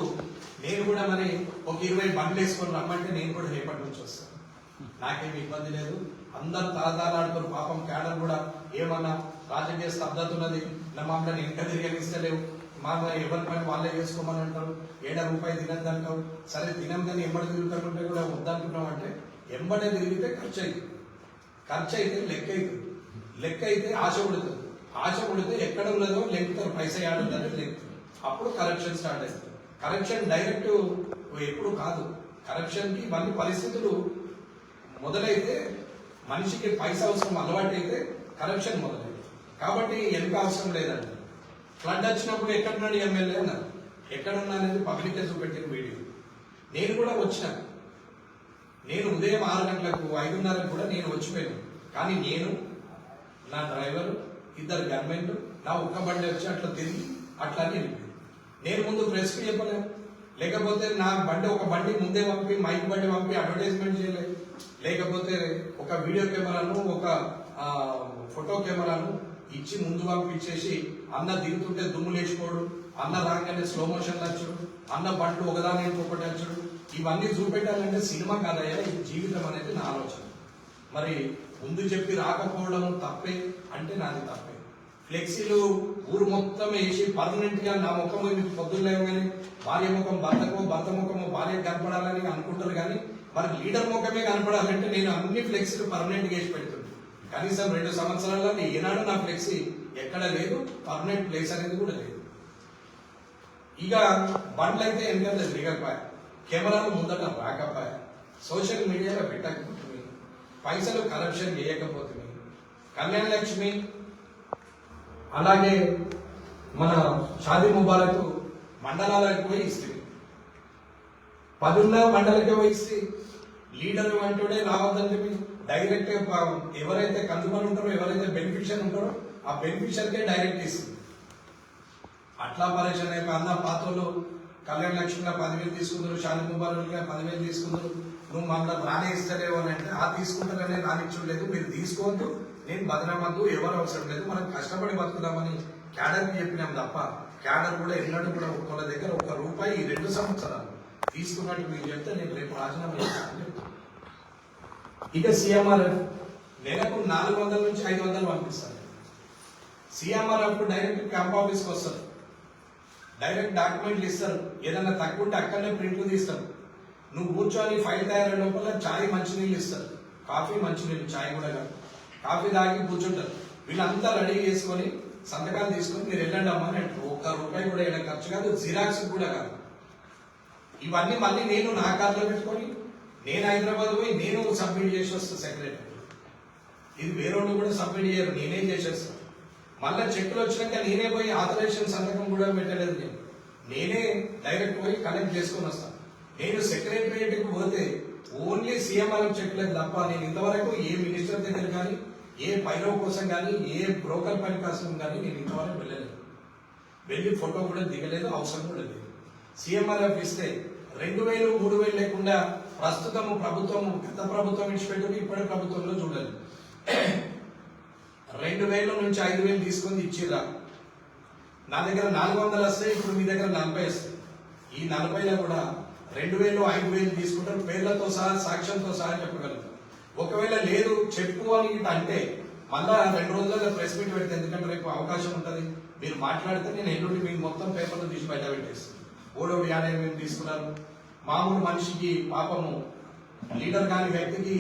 నేను కూడా మరి ఒక 20 బండ్లు వేసుకొని రమ్మంటే నేను కూడా రేపటి నుంచి వస్తాను, నాకేమి ఇబ్బంది లేదు. అందరూ తలతాలాడుతారు. పాపం క్యాడర్ కూడా ఏమన్నా రాజకీయ స్తబ్దత ఉన్నది, మమ్మల్ని ఇంకా తిరగనిస్తలేవు, మా ఎవరి పని వాళ్ళే చేసుకోమని అంటారు, ₹7 తినద్దు అంటారు. సరే తినం కానీ ఎంబడి తిరుగుతుంటే కూడా వద్దంటున్నాం అంటే ఎంబడే తిరిగితే ఖర్చు అయితే లెక్క అయితే ఆశ ఉడితే ఎక్కడ ఉన్నదో లెక్కుతారు, పైసా ఆడుందని లెక్కుతారు. అప్పుడు కరప్షన్ స్టార్ట్ అవుతుంది. కరప్షన్ డైరెక్ట్ ఎప్పుడు కాదు, కరప్షన్ కి ఇవన్నీ పరిస్థితులు మొదలైతే మనిషికి పైసా అవసరం అలవాటు అయితే కరప్షన్ మొదలైంది. కాబట్టి ఎంత అవసరం లేదండి. ఫ్లడ్ వచ్చినప్పుడు ఎక్కడున్నాడు ఎమ్మెల్యే అన్నారు, ఎక్కడున్నా అనేది పబ్లిక్ చూపెట్టిన వీడియో. నేను కూడా వచ్చిన, నేను ఉదయం 6 గంటలకు 5:30 కూడా నేను వచ్చిపోయాను. కానీ నేను, నా డ్రైవర్, 2 గన్మెన్లు, నా ఒక్క బండి వచ్చి అట్లా తిరిగి అట్లా వెళ్ళిపోయింది. నేను ముందు ప్రెస్కి చెప్పలేను, లేకపోతే నా ఒక బండి ముందే పంపి మైక్ బండి పంపి అడ్వర్టైజ్మెంట్ చేయలేదు, లేకపోతే ఒక వీడియో కెమెరాను ఒక ఫోటో కెమెరాను ఇచ్చి ముందు పంపించేసి అన్న దిగుతుంటే దుమ్ము లేచిపోడు, అన్న రాగానే స్లో మోషన్ వచ్చుడు, అన్న బండ్లు ఒకదాని ఇంకొకటి వచ్చుడు, ఇవన్నీ చూపెట్టాలంటే సినిమా కాదయ్యా, ఇది జీవితం అనేది నా ఆలోచన. మరి ముందు చెప్పి రాకపోవడం తప్పే అంటే నాది తప్పే. ఫ్లెక్సీలు ఊరు మొత్తం వేసి పర్మనెంట్ గా నా ముఖం పొద్దులేము కానీ భార్య ముఖం భర్తకు, భర్త ముఖము భార్య కనపడాలని అనుకుంటారు. కానీ మరి లీడర్ ముఖమే కనపడాలంటే నేను అన్ని ఫ్లెక్సీలు పర్మనెంట్ గా వేసి పెడుతుంది. కనీసం 2 సంవత్సరాల్లో ఏనాడు నా ఫ్లెక్సీ ఎక్కడ లేదు, పర్మనెంట్ ప్లేస్ అనేది కూడా లేదు. ఇక బండ్లు అయితే వెనకాల దిగకపోయా, కెమెరాలు ముందట రాకపోయా, సోషల్ మీడియాలో పెట్టకపోతే, పైసలు కరప్షన్ చేయకపోతే, కళ్యాణ లక్ష్మి అలాగే మన షాదీ ముబారక్ మండలాలకు పోయి ఇస్తుంది, 10 మండలకే పోయి ఇస్తే లీడర్ అంటూనే రావద్దని చెప్పి డైరెక్ట్ ఎవరైతే కన్సూమర్ ఉంటారో, ఎవరైతే బెనిఫిషియర్ ఉంటారో ఆ బెనిఫిషియర్కే డైరెక్ట్ ఇస్తుంది. అట్లా పరేషన్ అయిపోయి అన్న పాత్రలు కళ్యాణ లక్ష్మిగా 10,000 తీసుకుందరు, షాదీ ముబారక్గా 10,000 తీసుకుందరు, నువ్వు మమ్మల్ని రానే ఇస్తలేవు అని అంటే ఆ తీసుకుంటారనే రానిచ్చలేదు, మీరు తీసుకోవద్దు, నేను బదనవద్దు, ఎవరు అవసరం లేదు, మనం కష్టపడి బతుకుదామని క్యాడర్కి చెప్పినాం తప్ప క్యాడర్ కూడా ఎన్నడూ కూడా ఒక్కళ్ళ దగ్గర ₹1 ఈ 2 సంవత్సరాలు తీసుకున్నట్టు మీరు చెప్తే నేను రేపు రాజీనామా చేస్తానని చెప్తాను. ఇక సిఎంఆర్ఎఫ్ నెలకు 400 నుంచి 500 పంపిస్తాను. సిఎంఆర్ఎఫ్ డైరెక్ట్ క్యాంప్ ఆఫీస్కి వస్తారు, డైరెక్ట్ డాక్యుమెంట్లు ఇస్తారు, ఏదైనా తక్కువ ఉంటే అక్కడనే ప్రింట్లు తీస్తారు. నువ్వు కూర్చొని ఫైల్ తయారయ్యే లోపల చాయ్ మంచినీళ్ళు ఇస్తారు, కాఫీ మంచినీళ్ళు, చాయ్ కూడా కాదు, కాఫీ తాగి కూర్చుంటారు. వీళ్ళంతా రెడీ చేసుకొని సంతకాలు తీసుకొని మీరు వెళ్ళండి అమ్మా అని అంటారు. ₹1 కూడా ఏమైనా ఖర్చు కాదు, జిరాక్స్ కూడా కాదు. ఇవన్నీ మళ్ళీ నేను నా కార్లో పెట్టుకొని నేను హైదరాబాద్ పోయి నేను సబ్మిట్ చేసి వస్తాను సెక్రటరీ. ఇది వేరేవాళ్ళు కూడా సబ్మిట్ చేయరు, నేనే చేసేస్తాను. మళ్ళీ చెక్కులు వచ్చినాక నేనే పోయి ఆథరైజేషన్ సంతకం కూడా పెట్టలేదు, నేనే డైరెక్ట్ పోయి కలెక్ట్ చేసుకొని వస్తాను. నేను సెక్రటరియట్కి పోతే ఓన్లీ సీఎంఆర్ఎఫ్ చెక్లేదు తప్ప నేను ఇంతవరకు ఏ మినిస్టర్ దగ్గర కానీ, ఏ పైరవ్ కోసం కానీ, ఏ బ్రోకర్ పని కోసం కానీ నేను ఇంతవరకు వెళ్ళలేదు. వెళ్ళి ఫోటో కూడా దిగలేదు, అవసరం కూడా లేదు. సీఎంఆర్ఎఫ్ ఇస్తే 2000, 3000 లేకుండా ప్రస్తుతము ప్రభుత్వము, గత ప్రభుత్వం ఇచ్చిపెట్టుకుని ఇప్పటి ప్రభుత్వంలో చూడలేదు. 2000 నుంచి 5000 తీసుకొని ఇచ్చిరా. నా దగ్గర 400 వస్తాయి, ఇప్పుడు మీ దగ్గర 40 వస్తాయి. ఈ 40లో కూడా 2000, 5000 తీసుకుంటారు, పేర్లతో సహా సాక్ష్యంతో సహా చెప్పగలరు. ఒకవేళ లేదు చెప్పు అని అంటే మళ్ళా 2 రోజుల్లో ప్రెస్ మీట్ పెడితే, ఎందుకంటే రేపు అవకాశం ఉంటుంది, మీరు మాట్లాడితే నేను ఎల్లుండి మీకు మొత్తం పేపర్లు తీసి బయట పెట్టేస్తాను. ఓడోడు 50,000 తీసుకున్నారు. మామూలు మనిషికి పాపము లీడర్ కాని వ్యక్తికి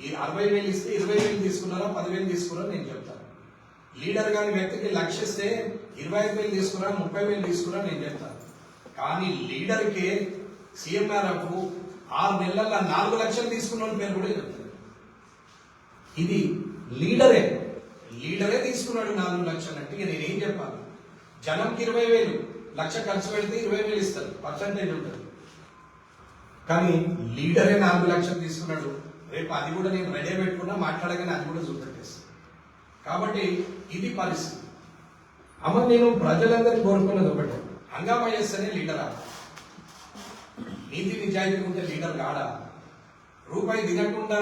ఈ 60,000 ఇస్తే 20,000 తీసుకున్నారా, 10,000 తీసుకున్నారా నేను చెప్తాను. లీడర్ కాని వ్యక్తికి 1,00,000 ఇస్తే 25,000 తీసుకున్నారా, 30,000 తీసుకున్నారా నేను చెప్తాను. కానీ లీడర్కి సీఎంఆర్ఎఫ్ 6 నెలల్లో 4 లక్షలు తీసుకున్న పేరు కూడా చెప్తాను. ఇది లీడరే తీసుకున్నాడు 4 లక్షలు అంటే ఇక నేనేం చెప్పాలి? జనంకి 20,000, 1,00,000 ఖర్చు పెడితే 20,000 ఇస్తారు, పర్సంటేజ్ ఉంటుంది. కానీ లీడరే 4 లక్షలు తీసుకున్నాడు. రేపు అది కూడా నేను రెడీ పెట్టుకున్నా, మాట్లాడగానే అది కూడా చూపెట్టేస్తాను. కాబట్టి ఇది పరిస్థితి. అమ్మ నేను ప్రజలందరినీ కోరుకున్నది ఒకటే, హంగామా చేస్తేనే లీడరా? నీతి నిజాయితీ ఉంటే లీడర్ కాడా? రూపాయి తినకుండా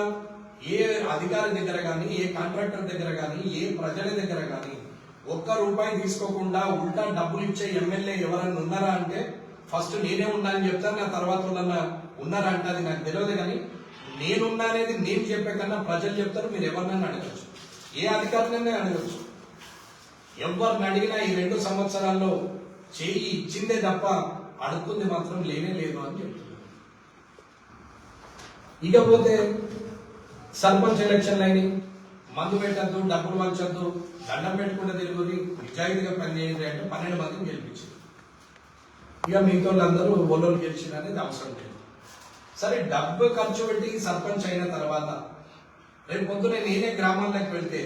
ఏ అధికారి దగ్గర కానీ, ఏ కాంట్రాక్టర్ దగ్గర కానీ, ఏ ప్రజల దగ్గర కానీ ₹1 తీసుకోకుండా ఉల్టా డబ్బులు ఇచ్చే ఎమ్మెల్యే ఎవరన్నా ఉన్నారా అంటే ఫస్ట్ నేనే ఉన్నా అని చెప్తాను. నా తర్వాత ఉన్నారా అంటే అది నాకు తెలియదు. కానీ నేనున్నా అనేది నేను చెప్పే కన్నా ప్రజలు చెప్తారు. మీరు ఎవరినైనా అడగచ్చు, ఏ అధికారులైనా అడగచ్చు. ఎవరిని అడిగినా ఈ 2 సంవత్సరాల్లో చేయి ఇచ్చిందే తప్ప అడుగుతుంది మాత్రం లేనే లేదు అని చెప్తున్నారు. ఇకపోతే సర్పంచ్ ఎలక్షన్లు అయినాయి, మందు పెట్టద్దు, డబ్బులు వంచద్దు, దండం పెట్టుకుంటే తిరుగుది, నిజాయితీగా పనిచేయండి అంటే 12 మందిని గెలిపించారు. ఇక మిగతా వాళ్ళందరూ ఒళ్ళోలు గెలిచిన అనేది అవసరం లేదు. సరే, డబ్బు ఖర్చు పెట్టి సర్పంచ్ అయిన తర్వాత రేపు పొద్దున నేనే గ్రామాల్లోకి వెళ్తే,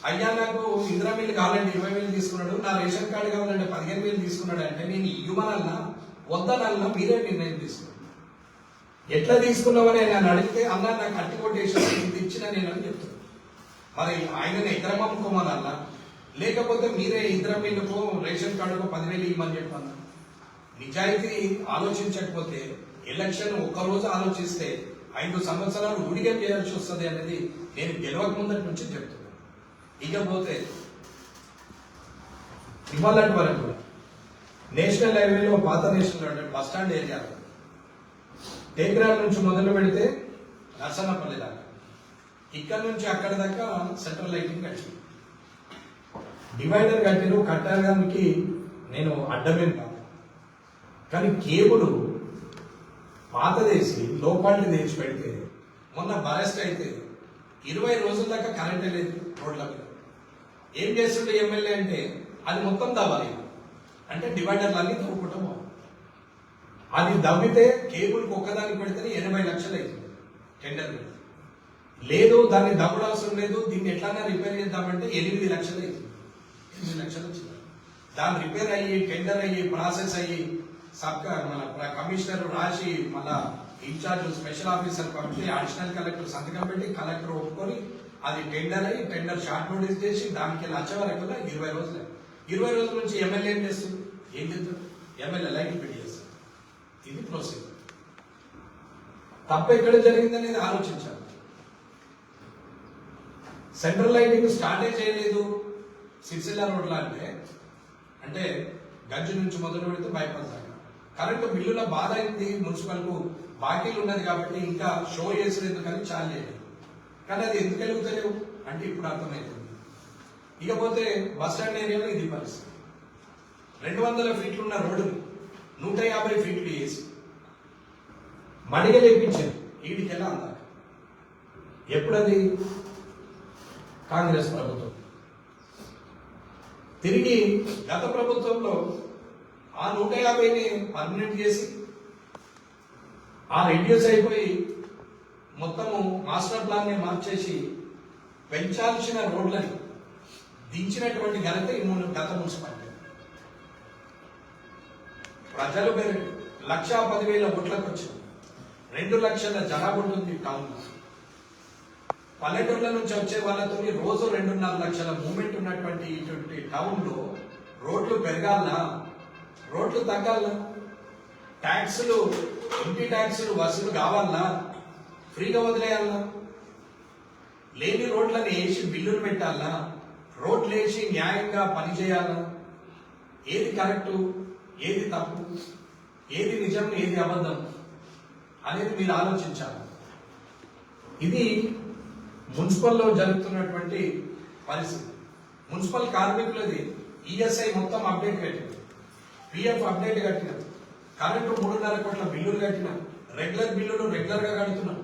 అయ్యా నాకు ఇందిరా మిల్లు కావాలంటే 20,000 తీసుకున్నాడు, నా రేషన్ కార్డు కావాలంటే 15,000 తీసుకున్నాడు అంటే నేను ఇవ్వనన్నా వద్దనన్నా మీరే నిర్ణయం తీసుకున్నాను. ఎట్లా తీసుకున్నావని ఆయన అడిగితే, అన్నా నాకు అట్టి కొట్టేసి ఇంత ఇచ్చిన నేను అని చెప్తాను. మరి ఆయన ఇద్దరం అమ్ముకోమనన్నా, లేకపోతే మీరే ఇందిరా మిల్లుకు రేషన్ కార్డుకు 10,000 ఇవ్వమని చెప్పన్నా. నిజాయితీ ఆలోచించకపోతే ఎలక్షన్ ఒక్కరోజు ఆలోచిస్తే 5 సంవత్సరాలు ఊడిగం చేయాల్సి వస్తుంది అనేది నేను గెలవక ముందటి నుంచి చెప్తున్నాను. ఇకపోతే ఇవాళటి వరకు నేషనల్ హైవేలో, పాత national highway bus stand area టేకరాల నుంచి మొదలు పెడితే నర్సన్నపల్లి దాకా, ఇక్కడ నుంచి అక్కడ దాకా సెంట్రల్ లైటింగ్ కట్టింది, డివైడర్ కట్టిన కట్టడానికి నేను అడ్డమేం కాదు. కానీ కేబుల్ పాతదేసి లోపాలని తెచ్చి పెడితే మొన్న బరెస్ట్ అయితే 20 రోజుల దాకా కరెంట్ లేదు రోడ్ల మీద. ఏం చేస్తుండే ఎమ్మెల్యే అంటే అది మొత్తం దవ్వాలి అంటే డివైడర్లన్నీ తవ్వుకుంటాం. అది దవ్వితే కేబుల్కి ఒక్కదానికి పెడితేనే 80 లక్షలు అవుతుంది టెండర్ మీద. లేదు దాన్ని దవ్వడం అవసరం లేదు, దీన్ని ఎట్లన్నా రిపేర్ చేద్దామంటే 8 లక్షలు అవుతుంది. 8 లక్షలు వచ్చింది. దాన్ని రిపేర్ అయ్యి, టెండర్ అయ్యి, ప్రాసెస్ అయ్యి, మన కమిషనర్ రాసి, మళ్ళా ఇన్ఛార్జ్ స్పెషల్ ఆఫీసర్ పంపి, అడిషనల్ కలెక్టర్ సంతకం పెట్టి, కలెక్టర్ ఒప్పుకొని అది టెండర్ అయ్యి, టెండర్ షార్ట్ నోటీస్ చేసి దానికి వచ్చే వరకు 20 రోజులే. 20 రోజుల నుంచి ఎమ్మెల్యే ఏం చేస్తుంది? ఏం చేస్తుంది? ఎమ్మెల్యే లైట్ పెట్టి చేస్తుంది. ఇది ప్రొసీజర్. తప్ప ఎక్కడ జరిగిందనేది ఆలోచించాలి. సెంట్రల్ లైటింగ్ స్టార్టే చేయలేదు సిరిసిల్ల రోడ్ల అంటే గంజి నుంచి మొదలు పెడితే బైపాస్ దాకా. కరెంటు బిల్లుల బాధ అయింది, మున్సిపల్కు బాకీలు ఉన్నది కాబట్టి ఇంకా షో చేసేది ఎందుకని చాలా చేయలేదు. కానీ అది ఎందుకు వెలుగుతలేవు అంటే ఇప్పుడు అర్థమవుతుంది. ఇకపోతే బస్ స్టాండ్ ఏరియాలో ఇది పరిస్థితి. 200 ఫీట్లు ఉన్న రోడ్డుని 150 ఫీట్లు వేసి మడిగ లేపించారు. వీడికెలా అందాక ఎప్పుడది? కాంగ్రెస్ ప్రభుత్వం. తిరిగి గత ప్రభుత్వంలో ఆ 150ని పర్మనెంట్ చేసి ఆ రెడ్యూస్ అయిపోయి మొత్తము మాస్టర్ ప్లాన్ ని మార్చేసి పెంచాల్సిన రోడ్లని దించినటువంటి ఘనత ఈ గత మున్సిపాలిటీ. ప్రజలు 1,10,000 ఓట్లకు వచ్చింది. 2 లక్షల జనాభా ఉంటుంది టౌన్. పల్లెటూర్ల నుంచి వచ్చే వాళ్ళతో రోజు 2.5 లక్షల మూమెంట్ ఉన్నటువంటి ఇటువంటి టౌన్ లో రోడ్లు పెరగాలనా, రోడ్లు తగ్గాలనా, ట్యాక్సులు, ఇంటి ట్యాక్సులు వసూలు కావాలనా, ఫ్రీగా వదిలేయాలనా, లేని రోడ్లను వేసి బిల్లులు పెట్టాలనా, రోడ్లు వేసి న్యాయంగా పనిచేయాలనా? ఏది కరెక్టు, ఏది తప్పు, ఏది నిజం, ఏది అబద్ధం అనేది మీరు ఆలోచించాలి. ఇది మున్సిపల్లో జరుగుతున్నటువంటి పరిస్థితి. మున్సిపల్ కార్మికులది ఈఎస్ఐ మొత్తం అప్డేట్ కట్టిన, పిఎఫ్ అప్డేట్ కట్టిన, కరెంటు 3.5 కోట్ల బిల్లులు కట్టిన, రెగ్యులర్ బిల్లులు రెగ్యులర్ గా కడుతున్నాం.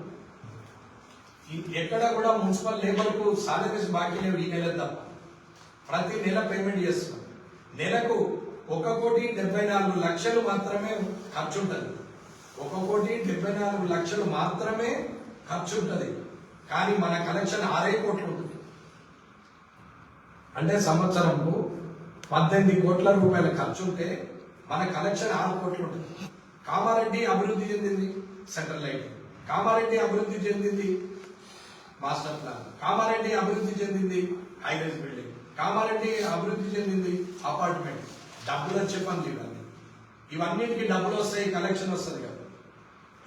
ఎక్కడ కూడా మున్సిపల్ లేబర్ కు సాలరీస్ బాకీ లేవు. ఈ నెల తప్ప ప్రతి నెల పేమెంట్ చేస్తున్నాం. నెలకు 1,74,00,000 మాత్రమే ఖర్చు ఉంటుంది. 1,74,00,000 మాత్రమే ఖర్చు ఉంటుంది. కానీ మన కలెక్షన్ 6 కోట్లు ఉంటుంది. అంటే సంవత్సరంకు 18 కోట్ల రూపాయల ఖర్చు ఉంటే మన కలెక్షన్ 6 కోట్లు ఉంటుంది. కామారెడ్డి అభివృద్ధి చెందింది సెంట్రల్ లైట్, కామారెడ్డి అభివృద్ధి చెందింది మాస్టర్ ప్లాన్, కామారెడ్డి అభివృద్ధి చెందింది హైరైజ్ బిల్డింగ్, కామారెడ్డి అభివృద్ధి చెందింది అపార్ట్మెంట్. డబ్బులు వచ్చే పనులు ఇవన్నీ. ఇవన్నిటికి డబ్బులు వస్తాయి, కలెక్షన్ వస్తుంది కదా.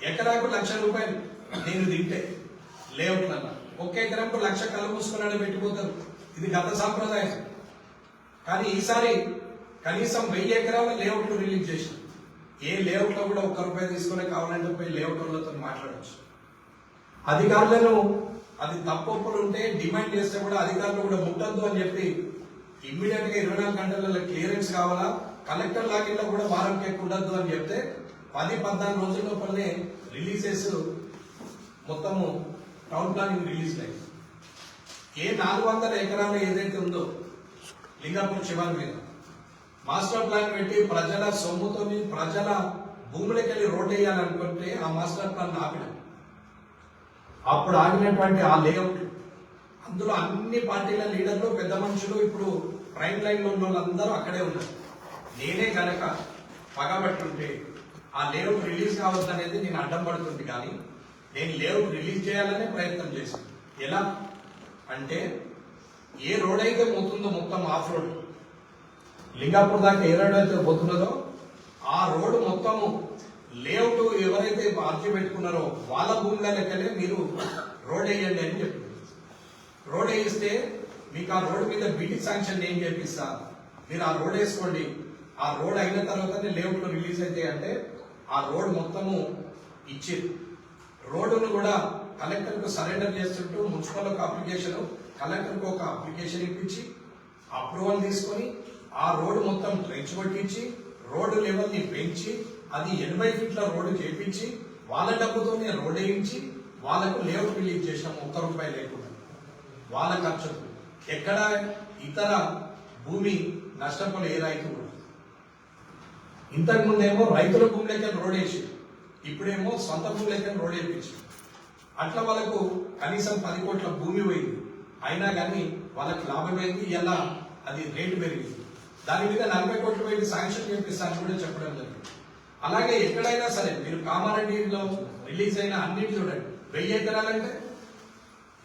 ఎకరాకు 1,00,000 రూపాయలు నేను తింటే లేఅవుట్లన్నా 1 ఎకరంకు 1,00,000 కళ్ళు మూసుకున్నాడు పెట్టిపోతారు. ఇది గత సాంప్రదాయం. కానీ ఈసారి కనీసం 1000 ఎకరాల లేఅవుట్లు రిలీజ్ చేసిన. ఏ లేఅవుట్ లో కూడా 1 రూపాయి తీసుకునే కావాలంటే పోయి లేఅవుట్ వాళ్ళతో మాట్లాడచ్చు. అధికారులను అది తప్పులు ఉంటే డిమాండ్ చేస్తే కూడా అధికారులు కూడా ముట్టద్దు అని చెప్పి ఇమ్మీడియట్ గా 24 గంటల క్లియరెన్స్ కావాలా, కలెక్టర్ లాగిన్లో కూడా వారం కేక్ ఉండద్దు అని చెప్తే 10-14 రోజుల లోపలనే రిలీజెస్ మొత్తము టౌన్ ప్లానింగ్ రిలీజ్ అయింది. ఏ 400 ఎకరాలు ఏదైతే ఉందో లింగాపూర్ శివారు మీద మాస్టర్ ప్లాన్ పెట్టి ప్రజల సొమ్ముతో ప్రజల భూములకెళ్ళి రోడ్ వేయాలనుకుంటే ఆ మాస్టర్ ప్లాన్ ఆపిన. అప్పుడు ఆగినటువంటి ఆ లేఅవుట్, అందులో అన్ని పార్టీల లీడర్లు, పెద్ద మనుషులు, ఇప్పుడు ప్రైమ్ లైన్ లో ఉన్న వాళ్ళందరూ అక్కడే ఉన్నారు. నేనే కనుక పగబట్టుంటే ఆ లేఅవుట్ రిలీజ్ కావద్దనేది నేను అడ్డం పడుతుంది. కానీ నేను లేఅవుట్ రిలీజ్ చేయాలనే ప్రయత్నం చేశాను. ఎలా అంటే, ఏ రోడ్ అయితే పోతుందో మొత్తం ఆఫ్ రోడ్, లింగాపూర్ దాకా ఏ రోడ్ అయితే పోతున్నదో ఆ రోడ్డు మొత్తము లేఅవుట్ ఎవరైతే అర్జీ పెట్టుకున్నారో వాళ్ళ భూముల లెక్కలే మీరు రోడ్ వేయండి అని చెప్పింది. రోడ్ వేయిస్తే మీకు ఆ రోడ్డు మీద బీటీ శాంక్షన్ ఏం చేపిస్తా, మీరు ఆ రోడ్ వేసుకోండి. ఆ రోడ్ అయిన తర్వాతనే లేఅవుట్ లో రిలీజ్ అయితే అంటే ఆ రోడ్ మొత్తము ఇచ్చింది. రోడ్డును కూడా కలెక్టర్ కు సరెండర్ చేస్తుంటూ మున్సిపల్ ఒక అప్లికేషన్, కలెక్టర్ కు ఒక అప్లికేషన్ ఇప్పించి అప్రూవల్ తీసుకొని ఆ రోడ్డు మొత్తం ట్రెంచ్ కొట్టించి రోడ్డు లెవెల్ ని పెంచి అది 80 ఫీట్ల రోడ్డు చేపించి వాళ్ళ డబ్బుతోనే రోడ్ వేయించి వాళ్ళకు లేఅవుట్ రిలీజ్ చేసాము. 1 రూపాయి లేకుండా వాళ్ళ ఖర్చు. ఎక్కడ ఇతర భూమి నష్టపోలే ఏ రైతు కూడా. ఇంతకు ముందేమో రైతుల భూములకే రోడ్ వేసి, ఇప్పుడేమో సొంత భూములకే రోడ్ వేయించి, అట్లా వాళ్ళకు కనీసం 10 కోట్ల భూమి పోయింది. అయినా కానీ వాళ్ళకి లాభమైంది. ఇలా అది రేటు పెరిగింది. దాని మీద 40 కోట్లు పోయి శాంక్షన్ చేపిస్తాను కూడా చెప్పడం జరిగింది. అలాగే ఎక్కడైనా సరే మీరు కామారెడ్డిలో రిలీజ్ అయిన అన్నిటి చూడండి. 1000 ఎకరాలంటే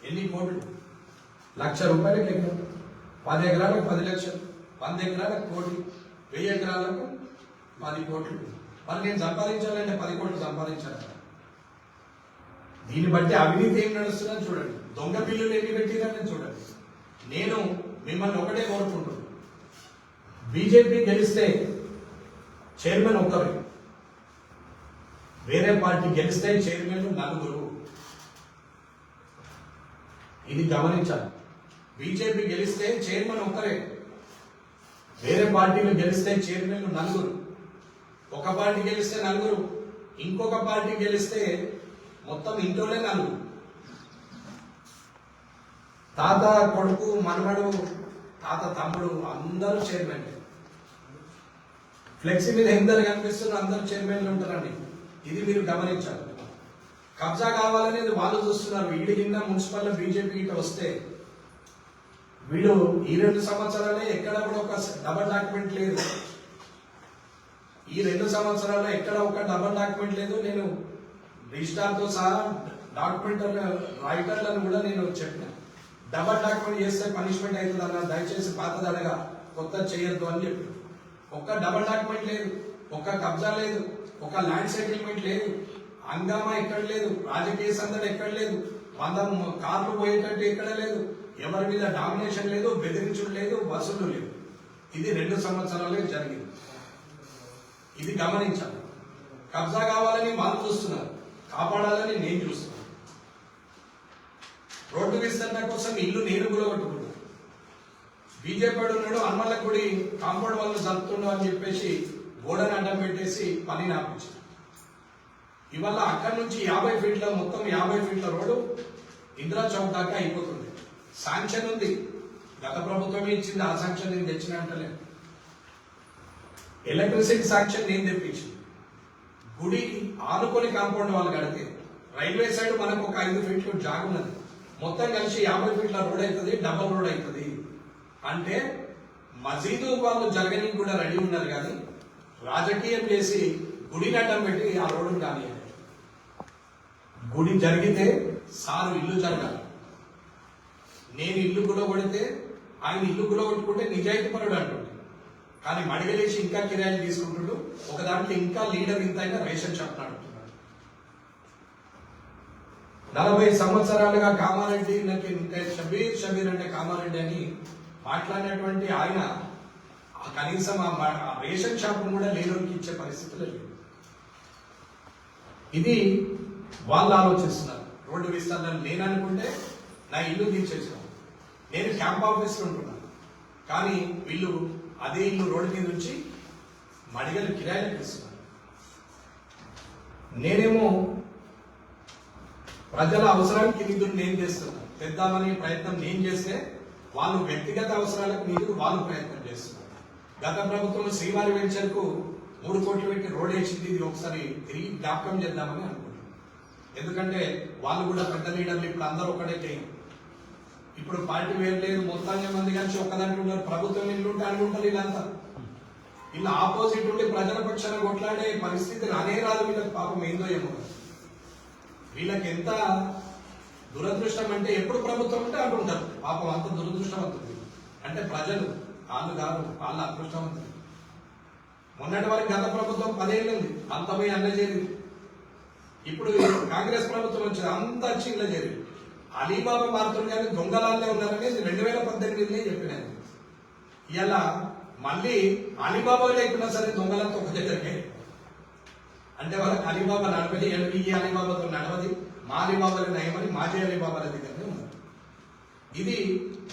ఎన్ని కోట్లు? 1,00,000 రూపాయలకి ఎకరం. 10 ఎకరాలకు 10 లక్షలు, 100 ఎకరాలకు కోటి, 1000 ఎకరాలకు 10 కోట్లు. మరి నేను సంపాదించాలంటే 10 కోట్లు సంపాదించాలి. దీన్ని బట్టి అవినీతి ఏం నడుస్తుందని చూడండి. దొంగ బిల్లులు ఎన్ని పెట్టిరని చూడండి. నేను మిమ్మల్ని ఒకటే కోరుకుంటున్నాను, బీజేపీ గెలిస్తే చైర్మన్ ఒక్కరు, వేరే పార్టీ గెలిస్తే చైర్మన్ 4. ఇది గమనించాలి. బీజేపీ గెలిస్తే చైర్మన్ ఒక్కరే, వేరే పార్టీలు గెలిస్తే చైర్మన్లు 4, ఒక పార్టీ గెలిస్తే 4, ఇంకొక పార్టీ గెలిస్తే మొత్తం ఇంట్లోనే 4. తాత కొడుకు మనవడు తాత తమ్ముడు అందరూ చైర్మన్. ఫ్లెక్సీ మీద ఎందరు కనిపిస్తున్నారు, అందరూ చైర్మన్లు ఉంటారండి. ఇది మీరు గమనించాలి. కబ్జా కావాలనేది వాళ్ళు చూస్తున్నారు. వీడి కింద మున్సిపల్ బీజేపీ ఇటు వస్తే వీడు ఈ 2 సంవత్సరాలే ఎక్కడ కూడా ఒక డబల్ డాక్యుమెంట్ లేదు. ఈ 2 సంవత్సరాల్లో ఎక్కడ ఒక డబల్ డాక్యుమెంట్ లేదు. నేను రిజిస్ట్రార్తో సహా డాక్యుమెంట్ రైటర్లను కూడా నేను చెప్పిన, డబల్ డాక్యుమెంట్ చేస్తే పనిష్మెంట్ అవుతుంది అన్న, దయచేసి పాతదనగా కొత్త చేయొద్దు అని చెప్పి. ఒక్క డబల్ డాక్యుమెంట్ లేదు, ఒక్క కబ్జా లేదు, ఒక ల్యాండ్ సెటిల్మెంట్ లేదు, హంగామా ఎక్కడ లేదు, రాజకీయ సందడి ఎక్కడ లేదు, 100 కార్లు పోయేటట్టు ఎక్కడ లేదు, ఎవరి మీద డామినేషన్ లేదు, బెదిరించుడు లేదు, వసూలు లేదు. ఇది 2 సంవత్సరాలే జరిగింది. ఇది గమనించాలి. కబ్జా కావాలని వాళ్ళు చూస్తున్నారు, కాపాడాలని నేను చూస్తున్నాను. రోడ్డు విస్తరణ కోసం ఇల్లు నేను గులగొట్టుకున్నాను. బీజేపీ ఉన్నాడు, హనుమల్ల గుడి కాంపౌండ్ వాళ్ళు జరుపుతున్నాడు అని చెప్పేసి గోడను అడ్డం పెట్టేసి పని నాపించారు. ఇవాళ అక్కడి నుంచి 50 ఫీట్ల మొత్తం 50 ఫీట్ల రోడ్డు ఇందిరా చౌక్ దాకా అయిపోతుంది. శాంక్షన్ ఉంది, గత ప్రభుత్వమే ఇచ్చింది. ఆ శాంక్షన్ నేను తెచ్చిన అంటలేదు. ఎలక్ట్రిసిటీ శాంక్షన్ నేను తెప్పించింది. గుడి ఆనుకొని కాంపౌండ్ వాళ్ళు కడితే రైల్వే సైడ్ మనకు ఒక 5 ఫీట్లు జాగున్నది. మొత్తం కలిసి 50 ఫీట్ల రోడ్ అవుతుంది, డబల్ రోడ్ అవుతుంది. అంటే మసీదు వాళ్ళు జరగని కూడా రెడీ ఉన్నారు, కానీ రాజకీయం చేసి గుడిని అడ్డం పెట్టి ఆ రోడ్డును కానీ గుడి జరిగితే సారు ఇల్లు జరగాలి. నేను ఇల్లు గులగొడితే ఆయన ఇల్లు గులగొట్టుకుంటే నిజాయితీ పరుడు అంటుండే, కానీ మడిగలేసి ఇంకా కిరాయిలు తీసుకుంటున్నాడు. ఒక దాంట్లో ఇంకా లీడర్ ఇంత అయినా రేషన్ షాప్ నడుపుతున్నాడు. 40 సంవత్సరాలుగా కామారెడ్డి షబీర్ అంటే కామారెడ్డి అని మాట్లాడినటువంటి ఆయన కనీసం ఆ రేషన్ షాప్ కూడా లేనోరికి ఇచ్చే పరిస్థితులు లేవు. ఇది వాళ్ళు ఆలోచిస్తున్నారు. రోడ్డు విస్తరణ లేననుకుంటే నా ఇల్లు తీర్చేసాను, నేను క్యాంప్ ఆఫీస్లో ఉంటున్నాను, కానీ వీళ్ళు అదే ఇల్లు రోడ్డు మీద నుంచి మడిగలు కిరాయిలకు ఇస్తున్నారు. నేనేమో ప్రజల అవసరానికి నిధులు నేను చేస్తున్నాను, తెద్దామనే ప్రయత్నం నేను చేస్తే వాళ్ళు వ్యక్తిగత అవసరాలకు నిధులు వాళ్ళు ప్రయత్నం చేస్తున్నారు. గత ప్రభుత్వం శ్రీవారి వెంచర్ కు 3 కోట్లు పెట్టి రోడ్ వేసింది. ఇది ఒకసారి తిరిగి జ్ఞాపకం చేద్దామని అనుకుంటున్నాను. ఎందుకంటే వాళ్ళు కూడా పెద్ద లీడర్లు, ఇప్పుడు అందరూ ఒకటే చేయం. ఇప్పుడు పార్టీ వేరు లేదు, మొత్తాన్ని మంది కలిసి ఒక్కదాంట్లో ఉన్నారు. ప్రభుత్వం ఇల్లు ఉంటే అనుకుంటారు వీళ్ళంతా. వీళ్ళు ఆపోజిట్ ఉండి ప్రజల పక్షాన కొట్లాడే పరిస్థితి రానే రాదు వీళ్ళకి. పాపం ఏందో ఏమో వీళ్ళకి ఎంత దురదృష్టం అంటే ఎప్పుడు ప్రభుత్వం ఉంటే అంటుంటారు. పాపం అంత దురదృష్టవంతుంది అంటే ప్రజలు వాళ్ళు కాదు, వాళ్ళ అదృష్టవంతులు. మొన్నటి వరకు గత ప్రభుత్వం 10 ఏళ్ళు ఉంది, అంత పోయి అన్న చేరింది. ఇప్పుడు కాంగ్రెస్ ప్రభుత్వం వచ్చింది, అంత వచ్చి ఇలా చేరింది. అలీబాబా మారుతుంది కానీ దొంగలాల్లే ఉన్నారని 2018 చెప్పినాను. ఇలా మళ్ళీ అలీబాబా లేకున్నా సరే దొంగలంతా ఒక దగ్గరికి. అంటే వాళ్ళకి అలీబాబా నడవది, ఈ అలీబాబాతో నడవది, మా అలీబాబాలు నయమని మాజీ అలీబాబాల దగ్గరనే ఉన్నారు. ఇది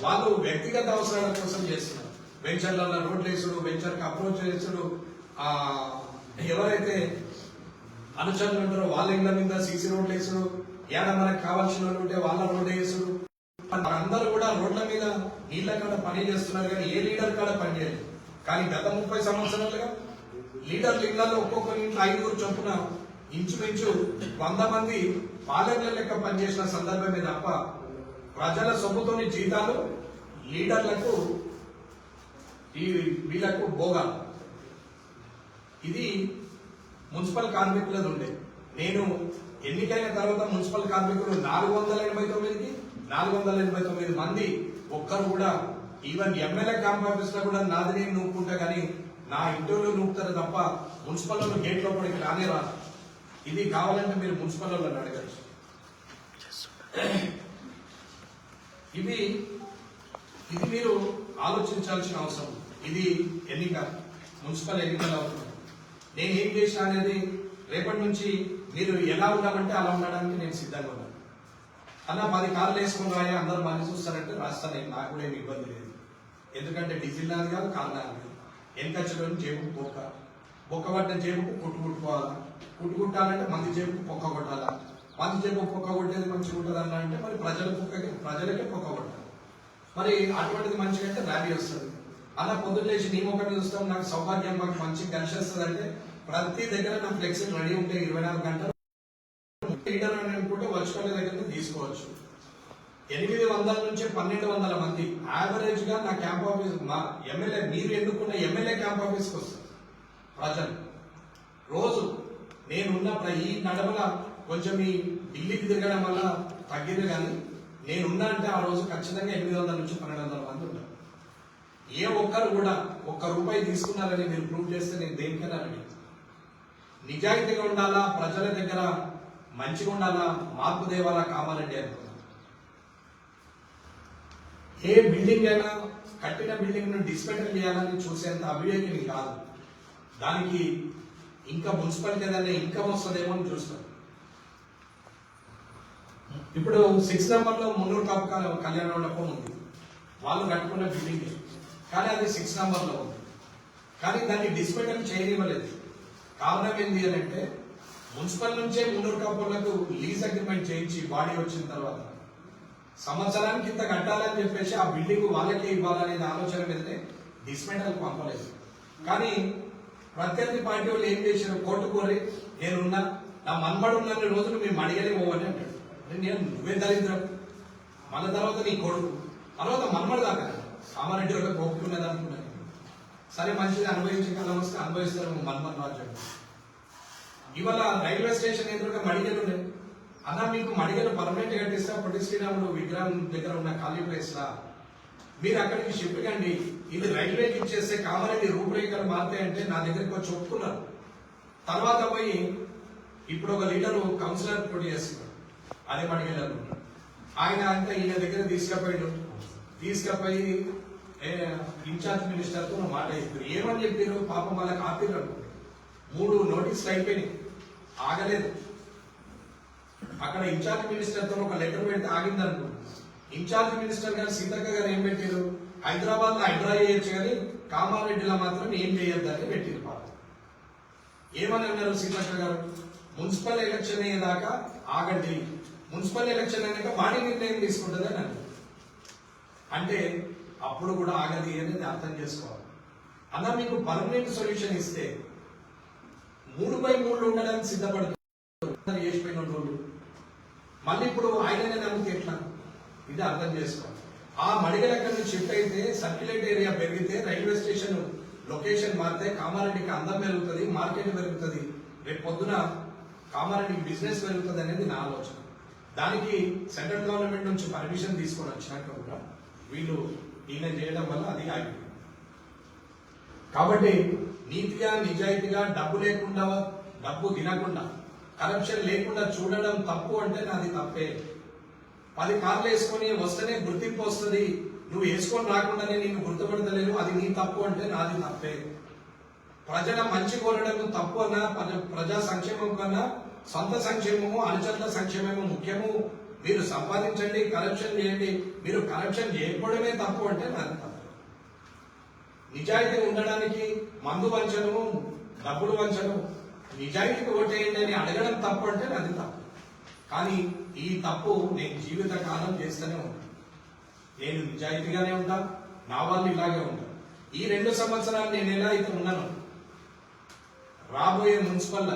వాళ్ళు వ్యక్తిగత అవసరాల కోసం చేస్తున్నారు. వెంచర్లలో రోడ్లు వేసుడు, వెంచర్కి అప్రోచ్ చేసుడు, ఎవరైతే అనుచరులు ఉంటారో వాళ్ళ ఇళ్ళ మీద సీసీ రోడ్లు వేసుడు, ఏడ మనకు కావాల్సిన వాళ్ళు ఉంటే వాళ్ళ రోడ్డు వేసుడు. అందరూ కూడా రోడ్ల మీద నీళ్ళ కాడ పని చేస్తున్నారు, కానీ ఏ లీడర్ కాడ పని చేయలేదు. కానీ గత 30 సంవత్సరాలుగా లీడర్ల ఇళ్లలో ఒక్కొక్క ఇంట్లో 5 చొప్పున ఇంచుమించు 100 మంది పాలకుల లెక్క పనిచేసిన సందర్భమే తప్ప ప్రజల సొమ్ముతోని జీతాలు లీడర్లకు వీళ్లకు భోగాలు. ఇది మున్సిపల్ కార్మికులది ఉండే. నేను ఎన్నికైన తర్వాత మున్సిపల్ కార్మికులు 489 మంది ఒక్కరు కూడా ఈవెన్ ఎమ్మెల్యే క్యాంప్ ఆఫీస్ లో కూడా నాది నేను నూపుకుంటా, కానీ నా ఇంటర్వ్యూ నూపుతారు తప్ప మున్సిపల్ వాళ్ళు గేట్ లోపలికి రానే రాదు. ఇది కావాలంటే మీరు మున్సిపల్ వాళ్ళని అడగచ్చు. ఇది మీరు ఆలోచించాల్సిన అవసరం. ఇది ఎన్నిక, మున్సిపల్ ఎన్నికలు అవుతుంది. నేను ఏం చేసిన అనేది రేపటి నుంచి మీరు ఎలా ఉన్నామంటే అలా ఉండడానికి నేను సిద్ధంగా ఉన్నాను. అన్న 10 కార్లు వేసుకుని రాయా అందరూ మళ్ళీ చూస్తారంటే రాస్తాను, నాకు కూడా ఏమి ఇబ్బంది లేదు. ఎందుకంటే డీజిల్ నాది కాదు, కారు నాది కాదు. వెనకచ్చలోని జేబుకు బొక్క పట్టిన జేబుకు కుట్టుకోవాలా, కుట్టాలంటే మంది జేబుకు పొక్క కొట్టాలా, మంది జేబుకు పొక్క కొట్టేది మంచిగా ఉంటుంది అన్న అంటే మరి ప్రజలకే పొక్క కొట్టాలి. మరి అటువంటిది మంచిగా అంటే ర్యాలీ వస్తుంది అన్న. పొద్దున్న లేచి నీ ఒకటి చూస్తాం, నాకు సౌభాగ్యం మాకు మంచిగా కలిసి వస్తుంది అంటే ప్రతి దగ్గర నా ఫ్లెక్సీ రెడీ ఉంటే 24 గంటలు లీడర్ అని అనుకుంటే వర్చువల్ దగ్గర తీసుకోవచ్చు. 800 నుంచి 1200 మంది యావరేజ్ గా నా క్యాంప్ ఆఫీస్, మా ఎమ్మెల్యే మీరు ఎన్నుకున్న ఎమ్మెల్యే క్యాంప్ ఆఫీస్కి వస్తారు ప్రజలు. రోజు నేనున్న ఈ నడమల కొంచెం ఈ ఢిల్లీకి తిరగడం వల్ల తగ్గింది, కానీ నేనున్నా అంటే ఆ రోజు ఖచ్చితంగా 800 నుంచి 1200 మంది ఉంటారు. ఏ ఒక్కరు కూడా ₹1 తీసుకున్నారని మీరు ప్రూవ్ చేస్తే నేను దేనికైనా రెడీ. నిజాయితీగా ఉండాలా, ప్రజల దగ్గర మంచిగా ఉండాలా, మార్పు దేవాలా కామారెడ్డి అనుకున్నాను. ఏ బిల్డింగ్ అయినా కట్టిన బిల్డింగ్ ను డిస్మెంటల్ చేయాలని చూసేంత అవివేకిని కాదు. దానికి ఇంకా మున్సిపాలిటీ ఏదైనా ఇన్కమ్ వస్తుందేమో అని చూస్తాం. ఇప్పుడు 6 నంబర్లో మున్నూరు కాపు కళ్యాణ మండపం ఉంది, వాళ్ళు కట్టుకున్న బిల్డింగ్, కానీ అది 6 నంబర్లో ఉంది, కానీ దాన్ని డిస్మెంటల్ చేయనివ్వలేదు. కారణం ఏంటి అని అంటే మున్సిపల్ నుంచే మున్నూరు కాపులకు లీజ్ అగ్రిమెంట్ చేయించి బాడీ వచ్చిన తర్వాత సంవత్సరానికి ఇంత కట్టాలని చెప్పేసి ఆ బిల్డింగ్ వాళ్ళకే ఇవ్వాలనేది ఆలోచన మీదనే డిస్మెంటల్ పంపలేదు. కానీ ప్రత్యర్థి పార్టీ వాళ్ళు ఏం చేశారు, కోర్టు కోరి నేనున్నా, నా మన్మడు ఉన్న రోజులు మేము అడిగలే పోవని అంటాడు. నేను నువ్వే దరిద్రం, మన తర్వాత నీ కొడుకు, తర్వాత మన్మడు దాకా కామారెడ్డి ఒక కోపుకున్నది అనుకున్నాను. సరే మంచిది, అనుభవించే కాలం వస్తే అనుభవిస్తారు మన్మోహన్ రాజు. ఇవాళ రైల్వే స్టేషన్ ఎదురుగా మడిగలు ఉన్నాయి అన్న, మీకు మడిగలు పర్మనెంట్ కట్టిస్తా పొట్టి శ్రీరాముడు విగ్రహం దగ్గర ఉన్న ఖాళీ ప్లేస్ లా మీరు అక్కడికి షిఫ్ట్ కండి, ఇది రైల్వేకి ఇచ్చేస్తే కామారెడ్డి రూపురేఖలు మారుతాయంటే నా దగ్గరికి వచ్చి ఒప్పుకున్నారు. తర్వాత పోయి ఇప్పుడు ఒక లీడరు కౌన్సిలర్ పోటీ చేస్తున్నారు, అదే మడిగలు. ఆయన అంతా ఈయన దగ్గర తీసుకపోయి ఇన్ఛార్జ్ మినిస్టర్ తో మాట చెప్పారు. ఏమని చెప్పారు, పాపం వాళ్ళకి ఆపిర్రు అనుకోండి, 3 నోటీసులు అయిపోయినాయి, ఆగలేదు. అక్కడ ఇన్ఛార్జ్ మినిస్టర్ తో ఒక లెటర్ పెడితే ఆగింది అనుకోండి. ఇన్ఛార్జ్ మినిస్టర్ గారు సీతక్క గారు ఏం పెట్టారు, హైదరాబాద్ లో హైడ్రా చేయొచ్చు కానీ కామారెడ్డిలో మాత్రం ఏం చేయొద్దని పెట్టారు. పాపం ఏమని అన్నారు సీతక్క గారు, మున్సిపల్ ఎలక్షన్ అయ్యేదాకా ఆగండి, మున్సిపల్ ఎలక్షన్ అయినాక బాడీ నిర్ణయం తీసుకుంటుంది అని అన్నారు. అంటే అప్పుడు కూడా ఆగది అనేది అర్థం చేసుకోవాలి అన్న. మీకు పర్మనెంట్ సొల్యూషన్ ఇస్తే 3/3 ఉండడానికి సిద్ధపడుతుంది చేసిపోయిన రోజు, మళ్ళీ ఇప్పుడు ఆయననే నమ్మితే ఎట్లా, ఇది అర్థం చేసుకోవాలి. ఆ మడిగల ఎక్కడి నుంచి షిఫ్ట్ అయితే సర్క్యులేట్ ఏరియా పెరిగితే, రైల్వే స్టేషన్ లొకేషన్ మారితే కామారెడ్డికి అందం పెరుగుతుంది, మార్కెట్ పెరుగుతుంది, రేపు పొద్దున కామారెడ్డికి బిజినెస్ పెరుగుతుంది అనేది నా ఆలోచన. దానికి సెంట్రల్ గవర్నమెంట్ నుంచి పర్మిషన్ తీసుకొని వచ్చినాక కూడా వీళ్ళు ఈయన చేయడం వల్ల అది ఆగిపోయింది. కాబట్టి నీతిగా నిజాయితీగా డబ్బు లేకుండా, డబ్బు తినకుండా, కరప్షన్ లేకుండా చూడడం తప్పు అంటే నాది తప్పే. 10 కార్లు వేసుకొని వస్తేనే గుర్తింపు వస్తుంది, నువ్వు వేసుకొని రాకుండానే నేను గుర్తుపడతలేను, అది నీ తప్పు అంటే నాది తప్పే. ప్రజల మంచి కోరడం తప్పు అన్నా, ప్రజా సంక్షేమం కన్నా సొంత సంక్షేమము అనుచరుల సంక్షేమము ముఖ్యము. మీరు సంపాదించండి, కరప్షన్ చేయండి, మీరు కరప్షన్ చేయకపోవడమే తప్పు అంటే నాది తప్పు. నిజాయితీ ఉండడానికి మందు వంచను, డబ్బులు వంచను, నిజాయితీకి ఓటేయండి అని అడగడం తప్పు అంటే నాది తప్పు. కానీ ఈ తప్పు నేను జీవిత కాలం చేస్తూనే ఉంటాను. నేను నిజాయితీగానే ఉంటా, నా వాళ్ళు ఇలాగే ఉంటాను. ఈ 2 సంవత్సరాలు నేను ఎలా అయితే ఉన్నాను, రాబోయే మున్సిపల్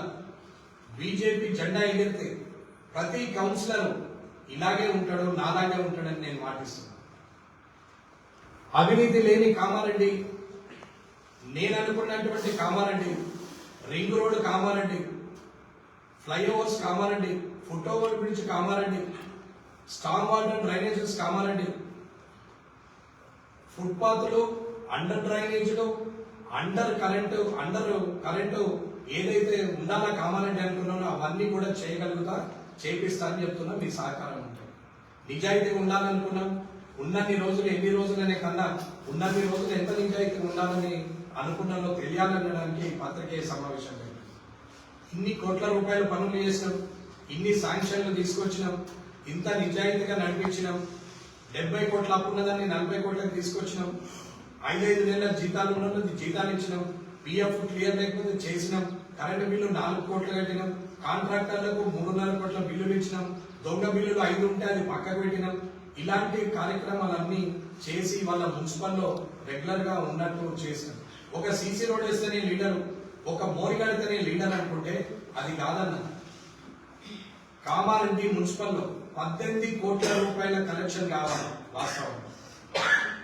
బీజేపీ జెండా ఎగిరితే ప్రతి కౌన్సిలర్ ఇలాగే ఉంటాడు, నాలాగే ఉంటాడని నేను మాటిస్తున్నాను. అవినీతి లేని కామారెడ్డి, నేను అనుకున్నటువంటి Kamareddy, ring road Kamareddy, flyovers Kamareddy, foot over bridge Kamareddy, storm water drainages Kamareddy, ఫుట్పాత్లు, అండర్ డ్రైనేజీలు, అండర్ కరెంటు ఏదైతే ఉండాలా కామారెడ్డి అనుకున్నానో అవన్నీ కూడా చేయగలుగుతా, చేపిస్తా అని చెప్తున్నా. మీ సహకారం ఉంటుంది. నిజాయితీ ఉండాలనుకున్నాం, ఉన్నన్ని రోజులు ఎన్ని రోజులనే కన్నా ఉన్నన్ని రోజులు ఎంత నిజాయితీ ఉండాలని అనుకున్నానో తెలియాలనడానికి పత్రికే సమావేశం పెట్టాం. ఇన్ని కోట్ల రూపాయల పనులు చేసినాం, ఇన్ని శాంక్షన్లు తీసుకొచ్చినాం, ఇంత నిజాయితీగా నడిపించినాం. 70 కోట్ల అప్పున్నదాన్ని 40 కోట్లకు తీసుకొచ్చినాం. 5 నెలల జీతాలు ఉన్నది జీతాలు ఇచ్చినాం, పిఎఫ్ క్లియర్ లేకపోతే చేసినాం, కరెంటు బిల్లు 4 కోట్లు కట్టినాం, కాంట్రాక్టర్లకు 3.5 కోట్ల బిల్లులు ఇచ్చినాం, దొంగ బిల్లులు 5 ఉంటే అది పక్కకు పెట్టినాం. ఇలాంటి కార్యక్రమాలన్నీ చేసి వాళ్ళ మున్సిపల్లో రెగ్యులర్ గా ఉన్నట్టు చేసినాం. ఒక సీసీ రోడ్ వేస్తేనే లీడర్, ఒక మోరి కడితేనే లీడర్ అనుకుంటే అది కాదన్న. కామారెడ్డి మున్సిపల్లో 18 కోట్ల రూపాయల కలెక్షన్ కావాలి. వాస్తవం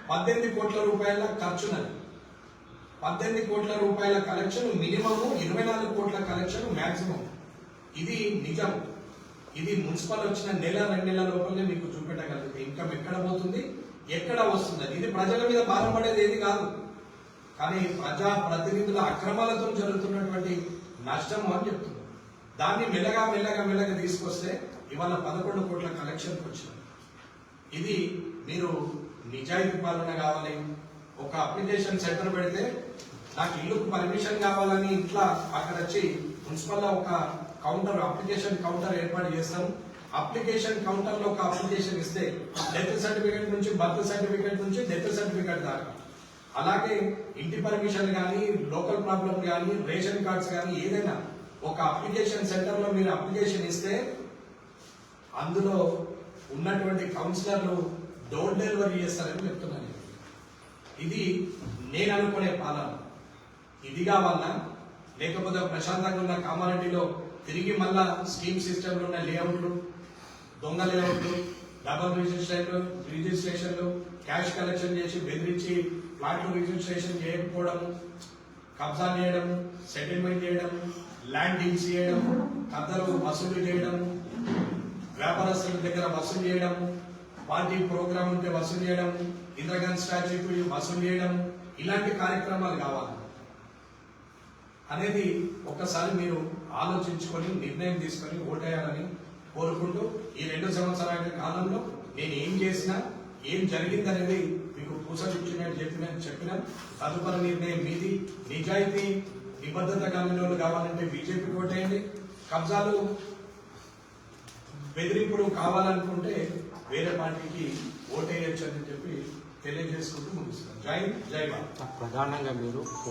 18 కోట్ల రూపాయల ఖర్చునది. 18 కోట్ల రూపాయల కలెక్షన్ మినిమం, 24 కోట్ల కలెక్షన్ మాక్సిమం. ఇది నిజం. ఇది మున్సిపల్ వచ్చిన నెల 2 నెలల లోపలనే మీకు చూపెట్టగలిగితే ఇన్కమ్ ఎక్కడ పోతుంది, ఎక్కడ వస్తుంది. ఇది ప్రజల మీద భారం పడేది ఏది కాదు, కానీ ప్రజా ప్రతినిధుల అక్రమాలతో జరుగుతున్నటువంటి నష్టం అని చెప్తున్నారు. దాన్ని మెల్లగా తీసుకొస్తే ఇవాళ 11 కోట్ల కలెక్షన్ వచ్చింది. ఇది మీరు నిజాయితీ పాలన కావాలి. ఒక అప్లికేషన్ సెంటర్ పెడితే నాకు ఇల్లుకు పర్మిషన్ కావాలని ఇట్లా అక్కడ వచ్చి మున్సిపల్ ఒక కౌంటర్, అప్లికేషన్ కౌంటర్ ఏర్పాటు చేస్తాం. అప్లికేషన్ కౌంటర్ లో ఒక అప్లికేషన్ ఇస్తే డెత్ సర్టిఫికేట్ నుంచి, బర్త్ సర్టిఫికేట్ నుంచి డెత్ సర్టిఫికేట్ దాకా, అలాగే ఇంటి పర్మిషన్ కానీ, లోకల్ ప్రాబ్లం కానీ, రేషన్ కార్డ్స్ కానీ, ఏదైనా ఒక అప్లికేషన్ సెంటర్ లో మీరు అప్లికేషన్ ఇస్తే అందులో ఉన్నటువంటి కౌన్సిలర్లు డోర్ డెలివరీ చేస్తారని చెప్తున్నాను. ఇది నేను అనుకునే పాలన. ఇది కావాలన్నా, లేకపోతే ప్రశాంతంగా ఉన్న కామారెడ్డిలో తిరిగి మళ్ళా స్కీమ్ సిస్టమ్ లో ఉన్న లేఅవుట్లు, దొంగ లేఅవుట్లు, డబల్ రిజిస్ట్రేషన్లు, క్యాష్ కలెక్షన్ చేసి బెదిరించి ప్లాట్లు రిజిస్ట్రేషన్ చేయకపోవడం, కబ్జా చేయడం, సెటిల్మెంట్ చేయడం, ల్యాండ్ డీల్స్ చేయడం, కథలు వసూలు చేయడం, వ్యాపారస్తుల దగ్గర వసూలు చేయడం, పార్టీ ప్రోగ్రామ్ ఉంటే వసూలు చేయడం, ఇందిరాగాంధీ స్టాచ్యూకి వసూలు చేయడం, ఇలాంటి కార్యక్రమాలు కావాలి అనేది ఒక్కసారి మీరు ఆలోచించుకొని నిర్ణయం తీసుకొని ఓటేయాలని కోరుకుంటూ, ఈ 2 సంవత్సరాల కాలంలో నేను ఏం చేసినా, ఏం జరిగిందనేది మీకు పూసలిచ్చినట్టు చెప్పిన తదుపరి నిర్ణయం మీది. నిజాయితీ నిబద్ధత కలిగిన కావాలంటే బీజేపీ ఓటేయండి. కబ్జాలు బెదిరింపుడు కావాలనుకుంటే వేరే పార్టీకి ఓటేయచ్చు అని చెప్పి తెలియజేసుకుంటూ ముగిస్తున్నాం. జై భారత్. ప్రధానంగా మీరు